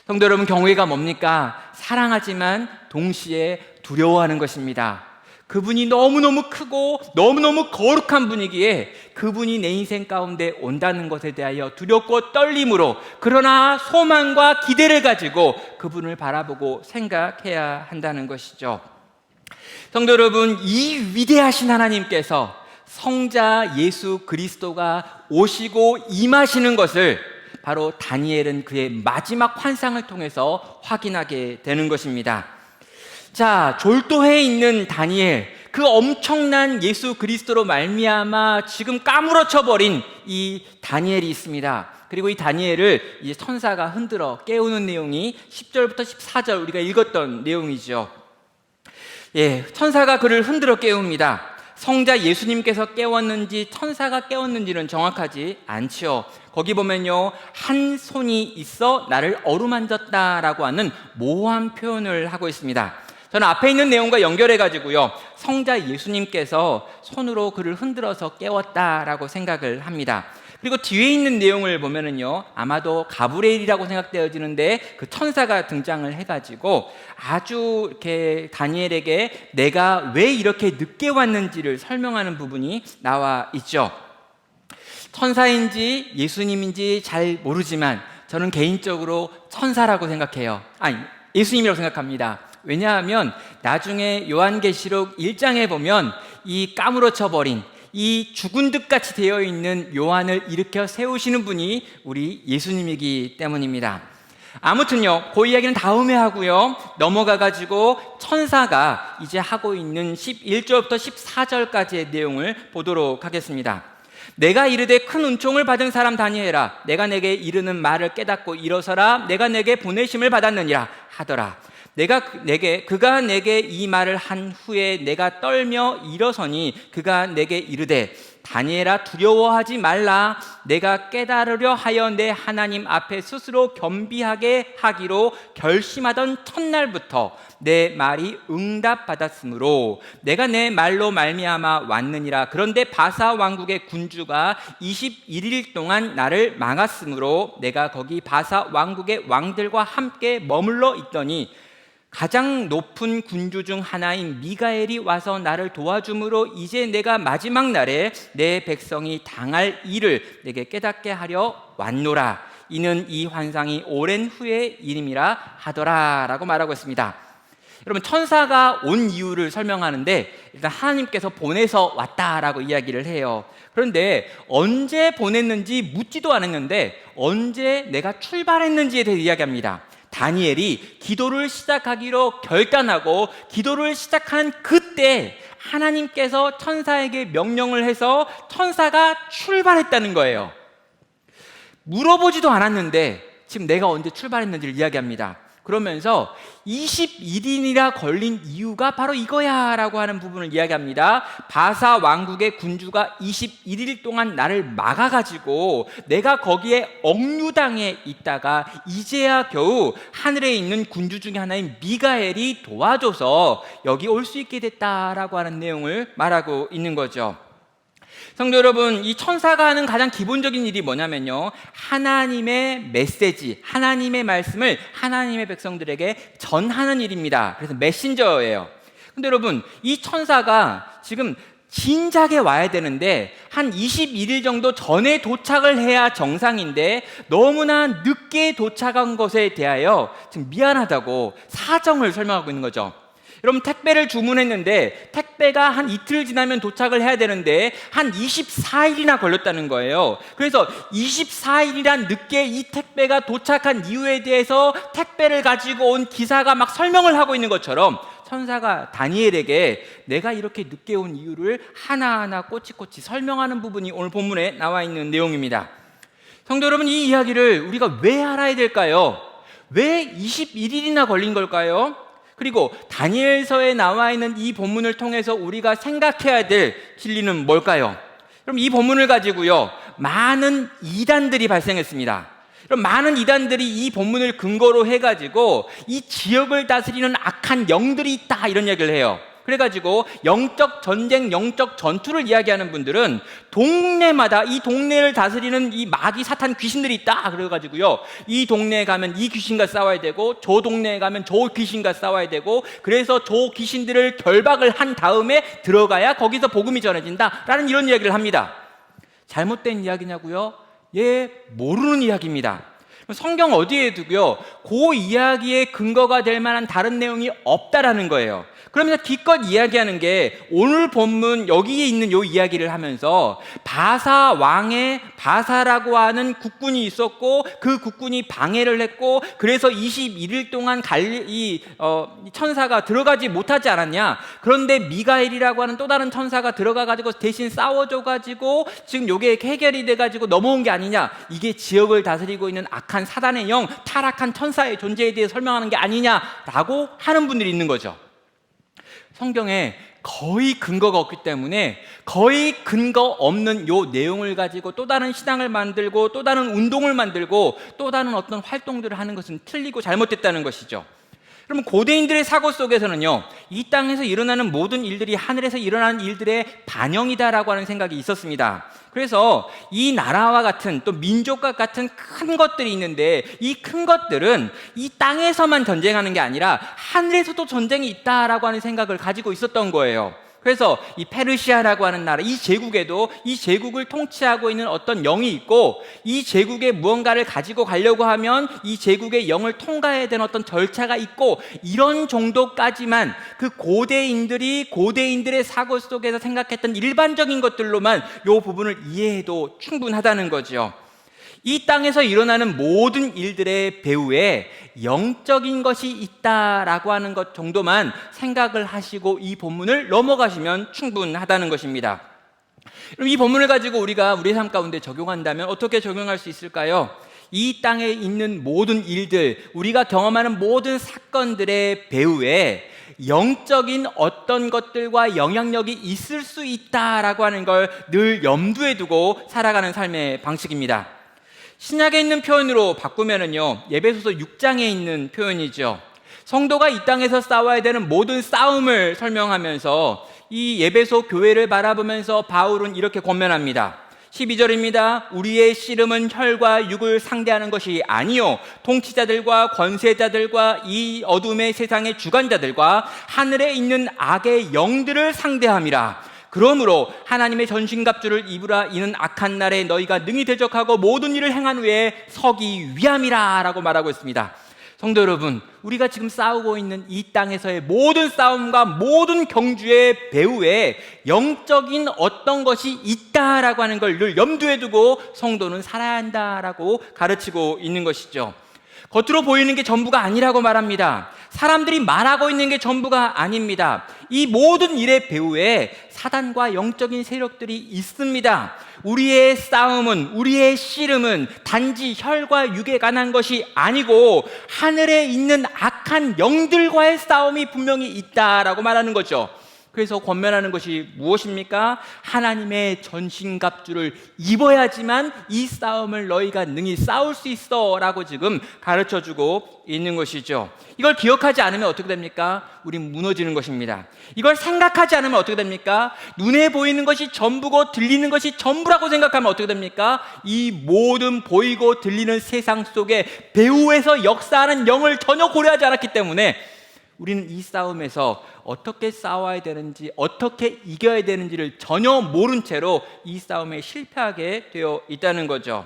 성도 여러분, 경외가 뭡니까? 사랑하지만 동시에 두려워하는 것입니다. 그분이 너무너무 크고 너무너무 거룩한 분이기에 그분이 내 인생 가운데 온다는 것에 대하여 두렵고 떨림으로, 그러나 소망과 기대를 가지고 그분을 바라보고 생각해야 한다는 것이죠. 성도 여러분, 이 위대하신 하나님께서 성자 예수 그리스도가 오시고 임하시는 것을 바로 다니엘은 그의 마지막 환상을 통해서 확인하게 되는 것입니다. 자, 졸도해 있는 다니엘, 그 엄청난 예수 그리스도로 말미암아 지금 까무러쳐 버린 이 다니엘이 있습니다. 그리고 이 다니엘을 이제 천사가 흔들어 깨우는 내용이 10절부터 14절 우리가 읽었던 내용이죠. 천사가 그를 흔들어 깨웁니다. 성자 예수님께서 깨웠는지 천사가 깨웠는지는 정확하지 않지요. 거기 보면요, 한 손이 있어 나를 어루만졌다라고 하는 모호한 표현을 하고 있습니다. 저는 앞에 있는 내용과 연결해가지고요, 성자 예수님께서 손으로 그를 흔들어서 깨웠다라고 생각을 합니다. 그리고 뒤에 있는 내용을 보면은요, 아마도 가브리엘이라고 생각되어지는데 그 천사가 등장을 해가지고 아주 이렇게 다니엘에게 내가 왜 이렇게 늦게 왔는지를 설명하는 부분이 나와 있죠. 천사인지 예수님인지 잘 모르지만 저는 개인적으로 천사라고 생각해요. 예수님이라고 생각합니다. 왜냐하면 나중에 요한계시록 1장에 보면 이 까무러쳐 버린, 이 죽은 듯 같이 되어 있는 요한을 일으켜 세우시는 분이 우리 예수님이기 때문입니다. 아무튼요, 그 이야기는 다음에 하고요, 넘어가가지고 천사가 이제 하고 있는 11절부터 14절까지의 내용을 보도록 하겠습니다. 내가 이르되 큰 은총을 받은 사람 다니엘아, 내가 내게 이르는 말을 깨닫고 일어서라. 내가 내게 보내심을 받았느니라 하더라. 그가 내게 이 말을 한 후에 내가 떨며 일어서니 그가 내게 이르되 다니엘아, 두려워하지 말라. 내가 깨달으려 하여 내 하나님 앞에 스스로 겸비하게 하기로 결심하던 첫날부터 내 말이 응답받았으므로 내가 내 말로 말미암아 왔느니라. 그런데 바사 왕국의 군주가 21일 동안 나를 막았으므로 내가 거기 바사 왕국의 왕들과 함께 머물러 있더니 가장 높은 군주 중 하나인 미가엘이 와서 나를 도와줌으로 이제 내가 마지막 날에 내 백성이 당할 일을 내게 깨닫게 하려 왔노라. 이는 이 환상이 오랜 후의 일임이라 하더라 라고 말하고 있습니다. 여러분, 천사가 온 이유를 설명하는데 일단 하나님께서 보내서 왔다라고 이야기를 해요. 그런데 언제 보냈는지 묻지도 않았는데 언제 내가 출발했는지에 대해 이야기합니다. 다니엘이 기도를 시작하기로 결단하고 기도를 시작한 그때 하나님께서 천사에게 명령을 해서 천사가 출발했다는 거예요. 물어보지도 않았는데 지금 내가 언제 출발했는지를 이야기합니다. 그러면서 21일이나 걸린 이유가 바로 이거야 라고 하는 부분을 이야기합니다. 바사 왕국의 군주가 21일 동안 나를 막아가지고 내가 거기에 억류당해 있다가 이제야 겨우 하늘에 있는 군주 중에 하나인 미가엘이 도와줘서 여기 올 수 있게 됐다라고 하는 내용을 말하고 있는 거죠. 성도 여러분, 이 천사가 하는 가장 기본적인 일이 뭐냐면요, 하나님의 메시지, 하나님의 말씀을 하나님의 백성들에게 전하는 일입니다. 그래서 메신저예요. 근데 여러분, 이 천사가 지금 진작에 와야 되는데 한 21일 정도 전에 도착을 해야 정상인데 너무나 늦게 도착한 것에 대하여 지금 미안하다고 사정을 설명하고 있는 거죠. 여러분, 택배를 주문했는데 택배가 한 이틀 지나면 도착을 해야 되는데 한 24일이나 걸렸다는 거예요. 그래서 24일이란 늦게 이 택배가 도착한 이유에 대해서 택배를 가지고 온 기사가 막 설명을 하고 있는 것처럼 천사가 다니엘에게 내가 이렇게 늦게 온 이유를 하나하나 꼬치꼬치 설명하는 부분이 오늘 본문에 나와 있는 내용입니다. 성도 여러분, 이 이야기를 우리가 왜 알아야 될까요? 왜 21일이나 걸린 걸까요? 그리고 다니엘서에 나와 있는 이 본문을 통해서 우리가 생각해야 될 진리는 뭘까요? 그럼 이 본문을 가지고요, 많은 이단들이 발생했습니다. 그럼 많은 이단들이 이 본문을 근거로 해가지고 이 지역을 다스리는 악한 영들이 있다 이런 얘기를 해요. 그래가지고 영적 전쟁, 영적 전투를 이야기하는 분들은 동네마다 이 동네를 다스리는 이 마귀 사탄 귀신들이 있다 그래가지고요, 이 동네에 가면 이 귀신과 싸워야 되고 저 동네에 가면 저 귀신과 싸워야 되고 그래서 저 귀신들을 결박을 한 다음에 들어가야 거기서 복음이 전해진다 라는 이런 이야기를 합니다. 잘못된 이야기냐고요? 예, 모르는 이야기입니다. 성경 어디에 두고요, 그 이야기의 근거가 될 만한 다른 내용이 없다라는 거예요. 그러면서 기껏 이야기하는 게 오늘 본문 여기에 있는 요 이야기를 하면서 바사 왕의 바사라고 하는 국군이 있었고 그 국군이 방해를 했고 그래서 21일 동안 천사가 들어가지 못하지 않았냐. 그런데 미가엘이라고 하는 또 다른 천사가 들어가가지고 대신 싸워줘가지고 지금 요게 해결이 돼가지고 넘어온 게 아니냐. 이게 지역을 다스리고 있는 악한 사단의 영, 타락한 천사의 존재에 대해 설명하는 게 아니냐라고 하는 분들이 있는 거죠. 성경에 거의 근거가 없기 때문에 거의 근거 없는 요 내용을 가지고 또 다른 신앙을 만들고 또 다른 운동을 만들고 또 다른 어떤 활동들을 하는 것은 틀리고 잘못됐다는 것이죠. 그러면 고대인들의 사고 속에서는요, 이 땅에서 일어나는 모든 일들이 하늘에서 일어나는 일들의 반영이다라고 하는 생각이 있었습니다. 그래서 이 나라와 같은 또 민족과 같은 큰 것들이 있는데 이 큰 것들은 이 땅에서만 전쟁하는 게 아니라 하늘에서도 전쟁이 있다라고 하는 생각을 가지고 있었던 거예요. 그래서 이 페르시아라고 하는 나라, 이 제국에도 이 제국을 통치하고 있는 어떤 영이 있고 이 제국에 무언가를 가지고 가려고 하면 이 제국의 영을 통과해야 되는 어떤 절차가 있고 이런 정도까지만 그 고대인들의 사고 속에서 생각했던 일반적인 것들로만 이 부분을 이해해도 충분하다는 거죠. 이 땅에서 일어나는 모든 일들의 배후에 영적인 것이 있다라고 하는 것 정도만 생각을 하시고 이 본문을 넘어가시면 충분하다는 것입니다. 그럼 이 본문을 가지고 우리가 우리의 삶 가운데 적용한다면 어떻게 적용할 수 있을까요? 이 땅에 있는 모든 일들, 우리가 경험하는 모든 사건들의 배후에 영적인 어떤 것들과 영향력이 있을 수 있다라고 하는 걸 늘 염두에 두고 살아가는 삶의 방식입니다. 신약에 있는 표현으로 바꾸면은요, 에베소서 6장에 있는 표현이죠. 성도가 이 땅에서 싸워야 되는 모든 싸움을 설명하면서 이 에베소 교회를 바라보면서 바울은 이렇게 권면합니다. 12절입니다. 우리의 씨름은 혈과 육을 상대하는 것이 아니요 통치자들과 권세자들과 이 어둠의 세상의 주관자들과 하늘에 있는 악의 영들을 상대함이라. 그러므로 하나님의 전신갑주를 입으라. 이는 악한 날에 너희가 능히 대적하고 모든 일을 행한 후에 서기 위함이라 라고 말하고 있습니다. 성도 여러분, 우리가 지금 싸우고 있는 이 땅에서의 모든 싸움과 모든 경주의 배후에 영적인 어떤 것이 있다라고 하는 걸 늘 염두에 두고 성도는 살아야 한다라고 가르치고 있는 것이죠. 겉으로 보이는 게 전부가 아니라고 말합니다. 사람들이 말하고 있는 게 전부가 아닙니다. 이 모든 일의 배후에 사단과 영적인 세력들이 있습니다. 우리의 싸움은, 우리의 씨름은 단지 혈과 육에 관한 것이 아니고 하늘에 있는 악한 영들과의 싸움이 분명히 있다라고 말하는 거죠. 그래서 권면하는 것이 무엇입니까? 하나님의 전신갑주를 입어야지만 이 싸움을 너희가 능히 싸울 수 있어 라고 지금 가르쳐주고 있는 것이죠. 이걸 기억하지 않으면 어떻게 됩니까? 우린 무너지는 것입니다. 이걸 생각하지 않으면 어떻게 됩니까? 눈에 보이는 것이 전부고 들리는 것이 전부라고 생각하면 어떻게 됩니까? 이 모든 보이고 들리는 세상 속에 배후에서 역사하는 영을 전혀 고려하지 않았기 때문에 우리는 이 싸움에서 어떻게 싸워야 되는지, 어떻게 이겨야 되는지를 전혀 모른 채로 이 싸움에 실패하게 되어 있다는 거죠.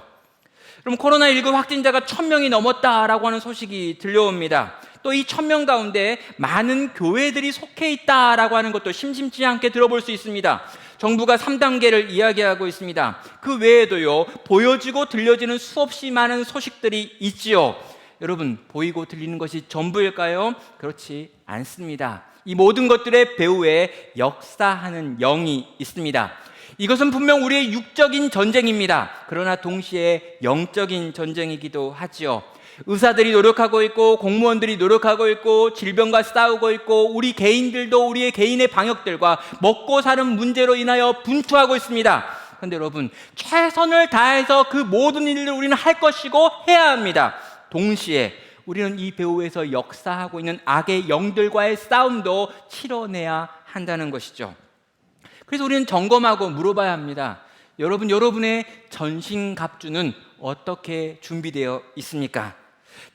그럼 코로나19 확진자가 1000명이 넘었다라고 하는 소식이 들려옵니다. 또 이 1000명 가운데 많은 교회들이 속해 있다라고 하는 것도 심심치 않게 들어볼 수 있습니다. 정부가 3단계를 이야기하고 있습니다. 그 외에도요, 보여지고 들려지는 수없이 많은 소식들이 있지요. 여러분, 보이고 들리는 것이 전부일까요? 그렇지 않습니다. 이 모든 것들의 배후에 역사하는 영이 있습니다. 이것은 분명 우리의 육적인 전쟁입니다. 그러나 동시에 영적인 전쟁이기도 하지요. 의사들이 노력하고 있고, 공무원들이 노력하고 있고, 질병과 싸우고 있고, 우리 개인들도 우리의 개인의 방역들과 먹고 사는 문제로 인하여 분투하고 있습니다. 그런데 여러분, 최선을 다해서 그 모든 일을 우리는 할 것이고 해야 합니다. 동시에 우리는 이 배후에서 역사하고 있는 악의 영들과의 싸움도 치러내야 한다는 것이죠. 그래서 우리는 점검하고 물어봐야 합니다. 여러분, 여러분의 전신갑주는 어떻게 준비되어 있습니까?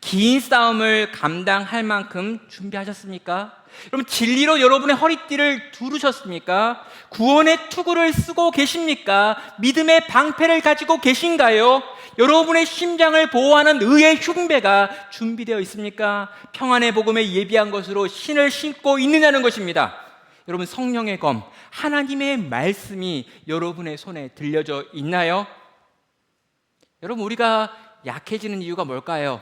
긴 싸움을 감당할 만큼 준비하셨습니까? 여러분, 진리로 여러분의 허리띠를 두르셨습니까? 구원의 투구를 쓰고 계십니까? 믿음의 방패를 가지고 계신가요? 여러분의 심장을 보호하는 의의 흉배가 준비되어 있습니까? 평안의 복음에 예비한 것으로 신을 신고 있느냐는 것입니다. 여러분, 성령의 검, 하나님의 말씀이 여러분의 손에 들려져 있나요? 여러분, 우리가 약해지는 이유가 뭘까요?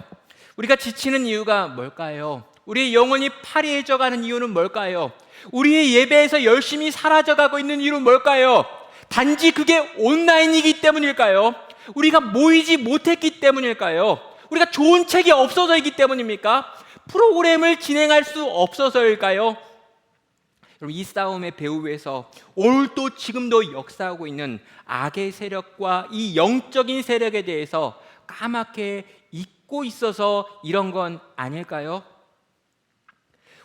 우리가 지치는 이유가 뭘까요? 우리의 영혼이 파리해져가는 이유는 뭘까요? 우리의 예배에서 열심히 사라져가고 있는 이유는 뭘까요? 단지 그게 온라인이기 때문일까요? 우리가 모이지 못했기 때문일까요? 우리가 좋은 책이 없어서이기 때문입니까? 프로그램을 진행할 수 없어서일까요? 여러분, 이 싸움의 배후에서 오늘도 지금도 역사하고 있는 악의 세력과 이 영적인 세력에 대해서 까맣게 잊고 있어서 이런 건 아닐까요?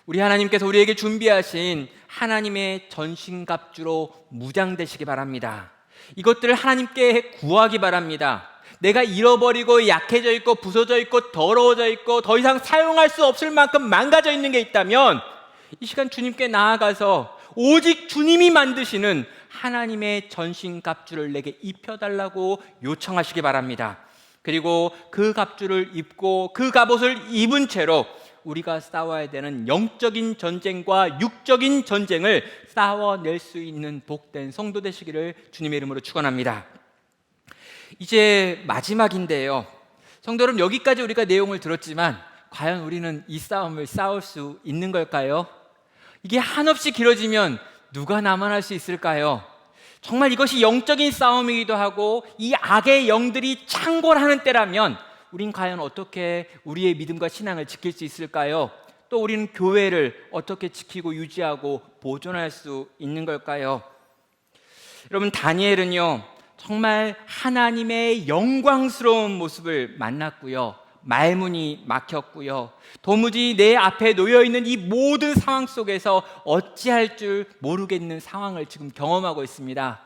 우리 하나님께서 우리에게 준비하신 하나님의 전신갑주로 무장되시기 바랍니다. 이것들을 하나님께 구하기 바랍니다. 내가 잃어버리고 약해져 있고 부서져 있고 더러워져 있고 더 이상 사용할 수 없을 만큼 망가져 있는 게 있다면 이 시간 주님께 나아가서 오직 주님이 만드시는 하나님의 전신갑주를 내게 입혀달라고 요청하시기 바랍니다. 그리고 그 갑주를 입고 그 갑옷을 입은 채로 우리가 싸워야 되는 영적인 전쟁과 육적인 전쟁을 싸워낼 수 있는 복된 성도 되시기를 주님의 이름으로 축원합니다. 이제 마지막인데요. 성도 여러분, 여기까지 우리가 내용을 들었지만 과연 우리는 이 싸움을 싸울 수 있는 걸까요? 이게 한없이 길어지면 누가 남아날 수 있을까요? 정말 이것이 영적인 싸움이기도 하고 이 악의 영들이 창궐하는 때라면 우린 과연 어떻게 우리의 믿음과 신앙을 지킬 수 있을까요? 또 우리는 교회를 어떻게 지키고 유지하고 보존할 수 있는 걸까요? 여러분, 다니엘은요 정말 하나님의 영광스러운 모습을 만났고요, 말문이 막혔고요, 도무지 내 앞에 놓여있는 이 모든 상황 속에서 어찌할 줄 모르겠는 상황을 지금 경험하고 있습니다.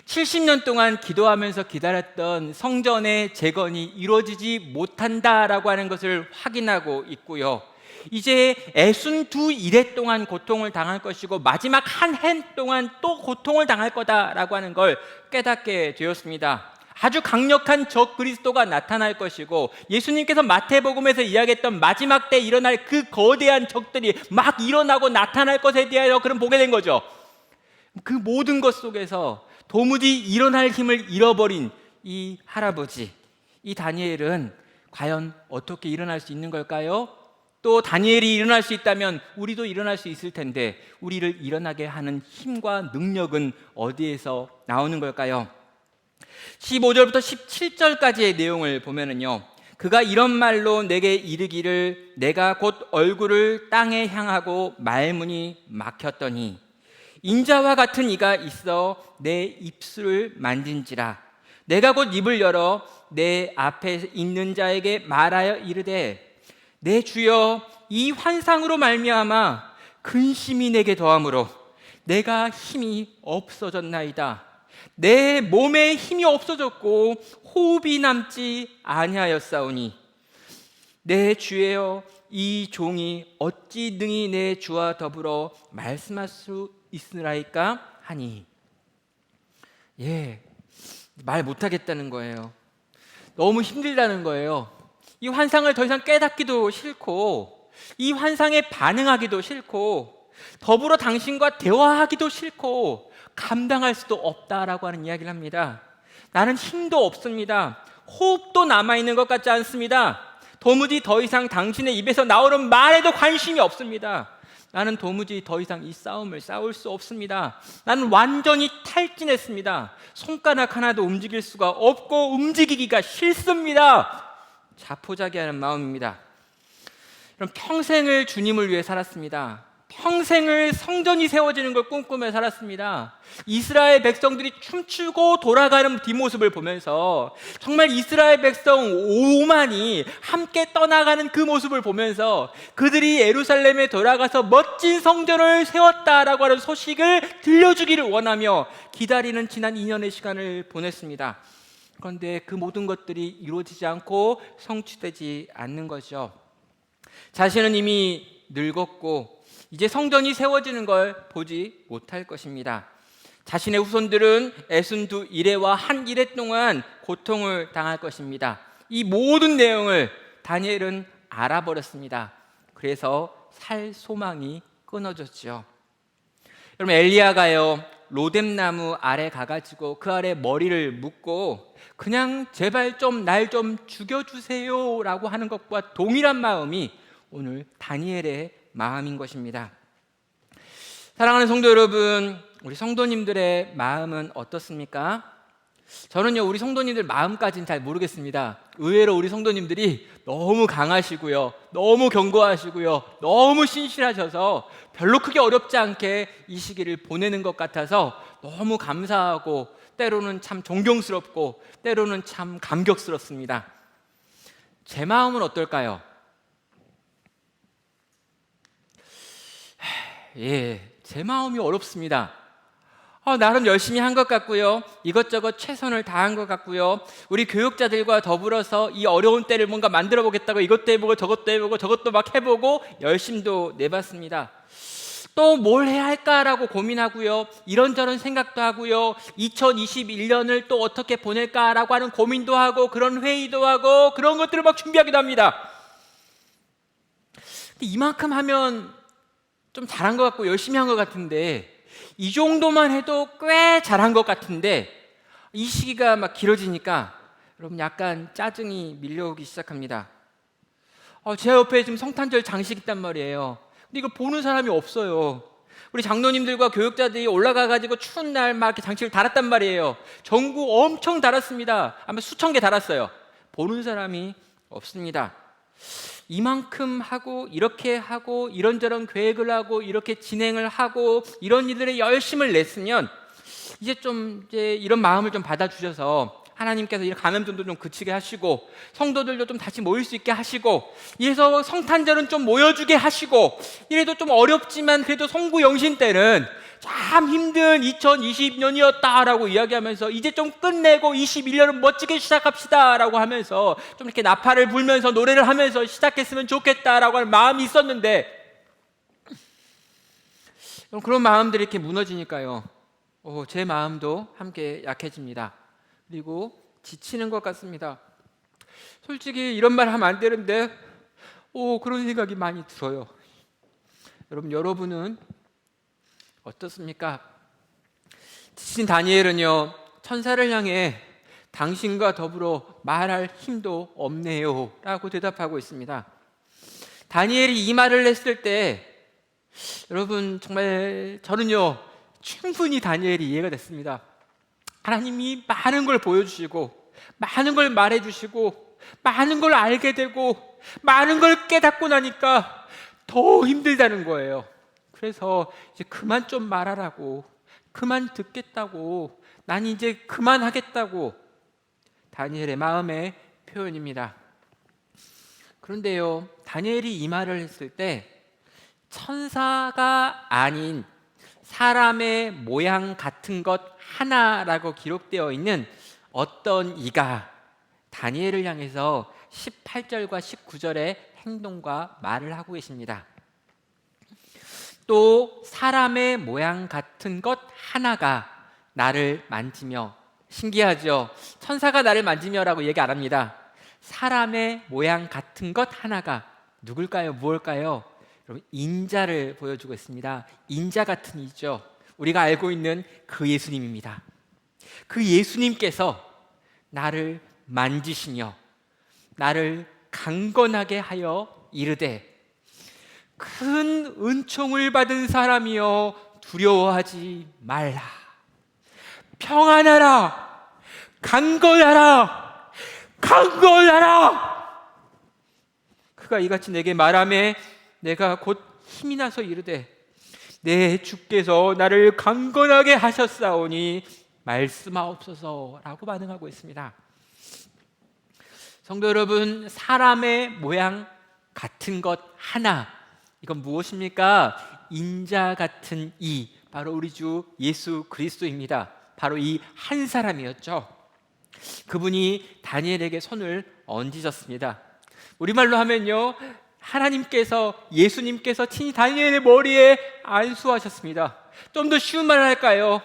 70년 동안 기도하면서 기다렸던 성전의 재건이 이루어지지 못한다라고 하는 것을 확인하고 있고요, 이제 애순 두 이래 동안 고통을 당할 것이고 마지막 한 해 동안 또 고통을 당할 거다라고 하는 걸 깨닫게 되었습니다. 아주 강력한 적 그리스도가 나타날 것이고 예수님께서 마태복음에서 이야기했던 마지막 때 일어날 그 거대한 적들이 막 일어나고 나타날 것에 대하여 그럼 보게 된 거죠. 그 모든 것 속에서 도무지 일어날 힘을 잃어버린 이 할아버지, 이 다니엘은 과연 어떻게 일어날 수 있는 걸까요? 또 다니엘이 일어날 수 있다면 우리도 일어날 수 있을 텐데 우리를 일어나게 하는 힘과 능력은 어디에서 나오는 걸까요? 15절부터 17절까지의 내용을 보면은요, 그가 이런 말로 내게 이르기를 내가 곧 얼굴을 땅에 향하고 말문이 막혔더니 인자와 같은 이가 있어 내 입술을 만진지라 내가 곧 입을 열어 내 앞에 있는 자에게 말하여 이르되 내 주여 이 환상으로 말미암아 근심이 내게 더하므로 내가 힘이 없어졌나이다. 내 몸에 힘이 없어졌고 호흡이 남지 아니하였사오니 내 주여 이 종이 어찌 능히 내 주와 더불어 말씀할 수 있으라이까 하니, 말 못하겠다는 거예요. 너무 힘들다는 거예요. 이 환상을 더 이상 깨닫기도 싫고 이 환상에 반응하기도 싫고 더불어 당신과 대화하기도 싫고 감당할 수도 없다라고 하는 이야기를 합니다. 나는 힘도 없습니다. 호흡도 남아있는 것 같지 않습니다. 도무지 더 이상 당신의 입에서 나오는 말에도 관심이 없습니다. 나는 도무지 더 이상 이 싸움을 싸울 수 없습니다. 나는 완전히 탈진했습니다. 손가락 하나도 움직일 수가 없고 움직이기가 싫습니다. 자포자기하는 마음입니다. 그럼 평생을 주님을 위해 살았습니다. 평생을 성전이 세워지는 걸 꿈꾸며 살았습니다. 이스라엘 백성들이 춤추고 돌아가는 뒷모습을 보면서 정말 이스라엘 백성 5만이 함께 떠나가는 그 모습을 보면서 그들이 예루살렘에 돌아가서 멋진 성전을 세웠다라고 하는 소식을 들려주기를 원하며 기다리는 지난 2년의 시간을 보냈습니다. 그런데 그 모든 것들이 이루어지지 않고 성취되지 않는 거죠. 자신은 이미 늙었고 이제 성전이 세워지는 걸 보지 못할 것입니다. 자신의 후손들은 애순두 이레와 한 이레 동안 고통을 당할 것입니다. 이 모든 내용을 다니엘은 알아버렸습니다. 그래서 살 소망이 끊어졌죠. 여러분, 엘리야가요 로뎀나무 아래 가가지고 그 아래 머리를 묶고 그냥 제발 좀 날 좀 죽여주세요 라고 하는 것과 동일한 마음이 오늘 다니엘의 마음인 것입니다. 사랑하는 성도 여러분, 우리 성도님들의 마음은 어떻습니까? 저는요 우리 성도님들 마음까지는 잘 모르겠습니다. 의외로 우리 성도님들이 너무 강하시고요, 너무 견고하시고요, 너무 신실하셔서 별로 크게 어렵지 않게 이 시기를 보내는 것 같아서 너무 감사하고 때로는 참 존경스럽고 때로는 참 감격스럽습니다. 제 마음은 어떨까요? 제 마음이 어렵습니다. 나름 열심히 한 것 같고요, 이것저것 최선을 다한 것 같고요, 우리 교육자들과 더불어서 이 어려운 때를 뭔가 만들어 보겠다고 이것도 해보고 저것도 해보고 저것도 막 해보고 열심도 내봤습니다. 또 뭘 해야 할까라고 고민하고요, 이런저런 생각도 하고요, 2021년을 또 어떻게 보낼까라고 하는 고민도 하고 그런 회의도 하고 그런 것들을 막 준비하기도 합니다. 근데 이만큼 하면 좀 잘한 것 같고 열심히 한 것 같은데, 이 정도만 해도 꽤 잘한 것 같은데 이 시기가 막 길어지니까 여러분 약간 짜증이 밀려오기 시작합니다. 제 옆에 지금 성탄절 장식 있단 말이에요. 근데 이거 보는 사람이 없어요. 우리 장로님들과 교육자들이 올라가가지고 추운 날 막 이렇게 장식을 달았단 말이에요. 전구 엄청 달았습니다. 아마 수천 개 달았어요. 보는 사람이 없습니다. 이만큼 하고 이렇게 하고 이런저런 계획을 하고 이렇게 진행을 하고 이런 일들에 열심을 냈으면 이제 이런 마음을 좀 받아주셔서 하나님께서 이 감염증도 좀 그치게 하시고 성도들도 좀 다시 모일 수 있게 하시고 이래서 성탄절은 좀 모여주게 하시고 이래도 좀 어렵지만 그래도 송구 영신 때는 참 힘든 2020년이었다라고 이야기하면서 이제 좀 끝내고 21년은 멋지게 시작합시다 라고 하면서 좀 이렇게 나팔을 불면서 노래를 하면서 시작했으면 좋겠다라고 하는 마음이 있었는데 그런 마음들이 이렇게 무너지니까요, 제 마음도 함께 약해집니다. 그리고 지치는 것 같습니다. 솔직히 이런 말 하면 안 되는데 그런 생각이 많이 들어요. 여러분은 어떻습니까? 지친 다니엘은요 천사를 향해 당신과 더불어 말할 힘도 없네요 라고 대답하고 있습니다. 다니엘이 이 말을 했을 때 여러분 정말 저는요 충분히 다니엘이 이해가 됐습니다. 하나님이 많은 걸 보여주시고 많은 걸 말해주시고 많은 걸 알게 되고 많은 걸 깨닫고 나니까 더 힘들다는 거예요. 그래서 이제 그만 좀 말하라고, 그만 듣겠다고, 난 이제 그만하겠다고, 다니엘의 마음의 표현입니다. 그런데요, 다니엘이 이 말을 했을 때 천사가 아닌 사람의 모양 같은 것 하나라고 기록되어 있는 어떤 이가 다니엘을 향해서 18절과 19절의 행동과 말을 하고 계십니다. 또 사람의 모양 같은 것 하나가 나를 만지며, 신기하죠? 천사가 나를 만지며라고 얘기 안 합니다. 사람의 모양 같은 것 하나가 누굴까요? 무엇일까요? 여러분, 인자를 보여주고 있습니다. 인자 같은 이죠. 우리가 알고 있는 그 예수님입니다. 그 예수님께서 나를 만지시며 나를 강건하게 하여 이르되 큰 은총을 받은 사람이여 두려워하지 말라. 평안하라. 강건하라. 강건하라. 그가 이같이 내게 말하매 내가 곧 힘이 나서 이르되 내 주께서 나를 강건하게 하셨사오니 말씀하옵소서라고 반응하고 있습니다. 성도 여러분, 사람의 모양 같은 것 하나, 이건 무엇입니까? 인자 같은 이, 바로 우리 주 예수 그리스도입니다. 바로 이 한 사람이었죠. 그분이 다니엘에게 손을 얹으셨습니다. 우리말로 하면요, 하나님께서, 예수님께서 친히 다니엘의 머리에 안수하셨습니다. 좀 더 쉬운 말을 할까요?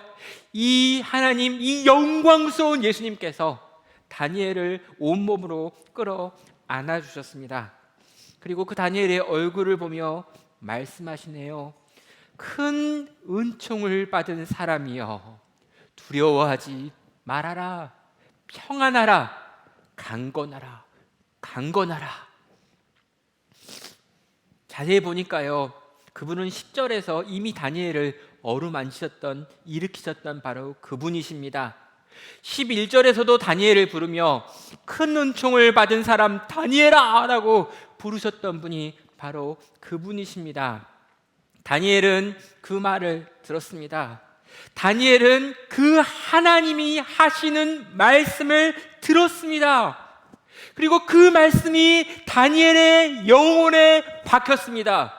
이 하나님, 이 영광스러운 예수님께서 다니엘을 온몸으로 끌어 안아주셨습니다. 그리고 그 다니엘의 얼굴을 보며 말씀하시네요. 큰 은총을 받은 사람이여 두려워하지 말아라. 평안하라. 강건하라. 강건하라. 자세히 보니까요, 그분은 10절에서 이미 다니엘을 어루만지셨던, 일으키셨던 바로 그분이십니다. 11절에서도 다니엘을 부르며 큰 은총을 받은 사람 다니엘아 라고 부르셨던 분이 바로 그분이십니다. 다니엘은 그 말을 들었습니다. 다니엘은 그 하나님이 하시는 말씀을 들었습니다. 그리고 그 말씀이 다니엘의 영혼에 박혔습니다.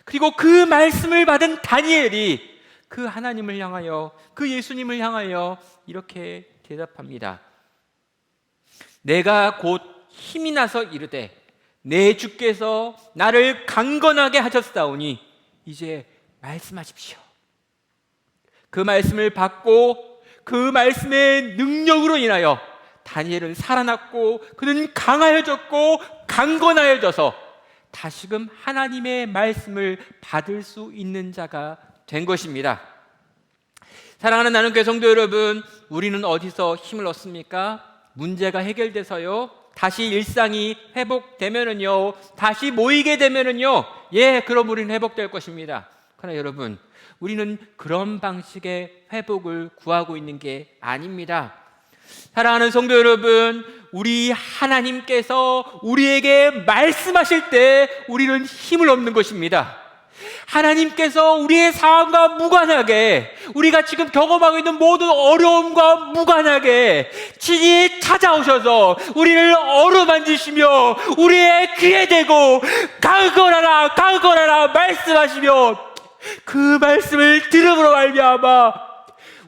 그리고 그 말씀을 받은 다니엘이 그 하나님을 향하여, 그 예수님을 향하여 이렇게 대답합니다. 내가 곧 힘이 나서 이르되 내 주께서 나를 강건하게 하셨사오니 이제 말씀하십시오. 그 말씀을 받고 그 말씀의 능력으로 인하여 다니엘은 살아났고 그는 강하여졌고 강건하여져서 다시금 하나님의 말씀을 받을 수 있는 자가 된 것입니다. 사랑하는 나눔교회 성도 여러분, 우리는 어디서 힘을 얻습니까? 문제가 해결돼서요, 다시 일상이 회복되면은요, 다시 모이게 되면은요, 그럼 우리는 회복될 것입니다. 그러나 여러분, 우리는 그런 방식의 회복을 구하고 있는 게 아닙니다. 사랑하는 성도 여러분, 우리 하나님께서 우리에게 말씀하실 때 우리는 힘을 얻는 것입니다. 하나님께서 우리의 상황과 무관하게, 우리가 지금 경험하고 있는 모든 어려움과 무관하게 친히 찾아오셔서 우리를 어루만지시며 우리의 귀에 대고 강건하라 강건하라 말씀하시며 그 말씀을 들음으로 말미암아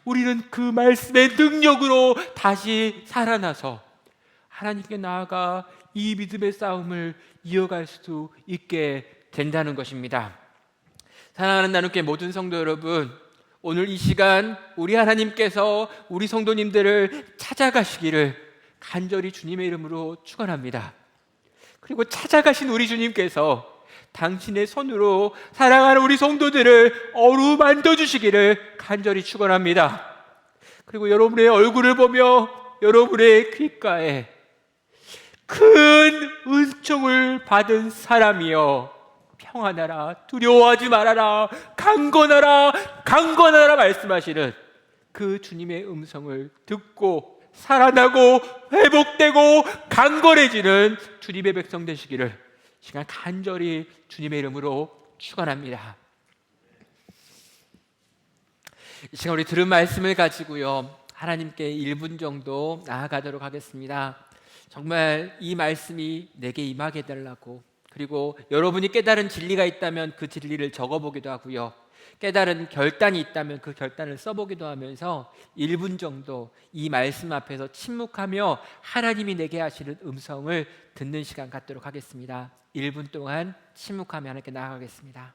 우리는 그 말씀의 능력으로 다시 살아나서 하나님께 나아가 이 믿음의 싸움을 이어갈 수 있게 된다는 것입니다. 사랑하는 나눔교회 모든 성도 여러분, 오늘 이 시간 우리 하나님께서 우리 성도님들을 찾아가시기를 간절히 주님의 이름으로 축원합니다. 그리고 찾아가신 우리 주님께서 당신의 손으로 사랑하는 우리 성도들을 어루만져 주시기를 간절히 축원합니다. 그리고 여러분의 얼굴을 보며 여러분의 귓가에 큰 은총을 받은 사람이여, 평안하라, 두려워하지 말아라, 강건하라, 강건하라 말씀하시는 그 주님의 음성을 듣고 살아나고 회복되고 강건해지는 주님의 백성 되시기를 시간 간절히 주님의 이름으로 축원합니다. 이 시간 우리 들은 말씀을 가지고요, 하나님께 1분 정도 나아가도록 하겠습니다. 정말 이 말씀이 내게 임하게 해달라고, 그리고 여러분이 깨달은 진리가 있다면 그 진리를 적어보기도 하고요, 깨달은 결단이 있다면 그 결단을 써보기도 하면서 1분 정도 이 말씀 앞에서 침묵하며 하나님이 내게 하시는 음성을 듣는 시간 갖도록 하겠습니다. 1분 동안 침묵하며 하나님께 나아가겠습니다.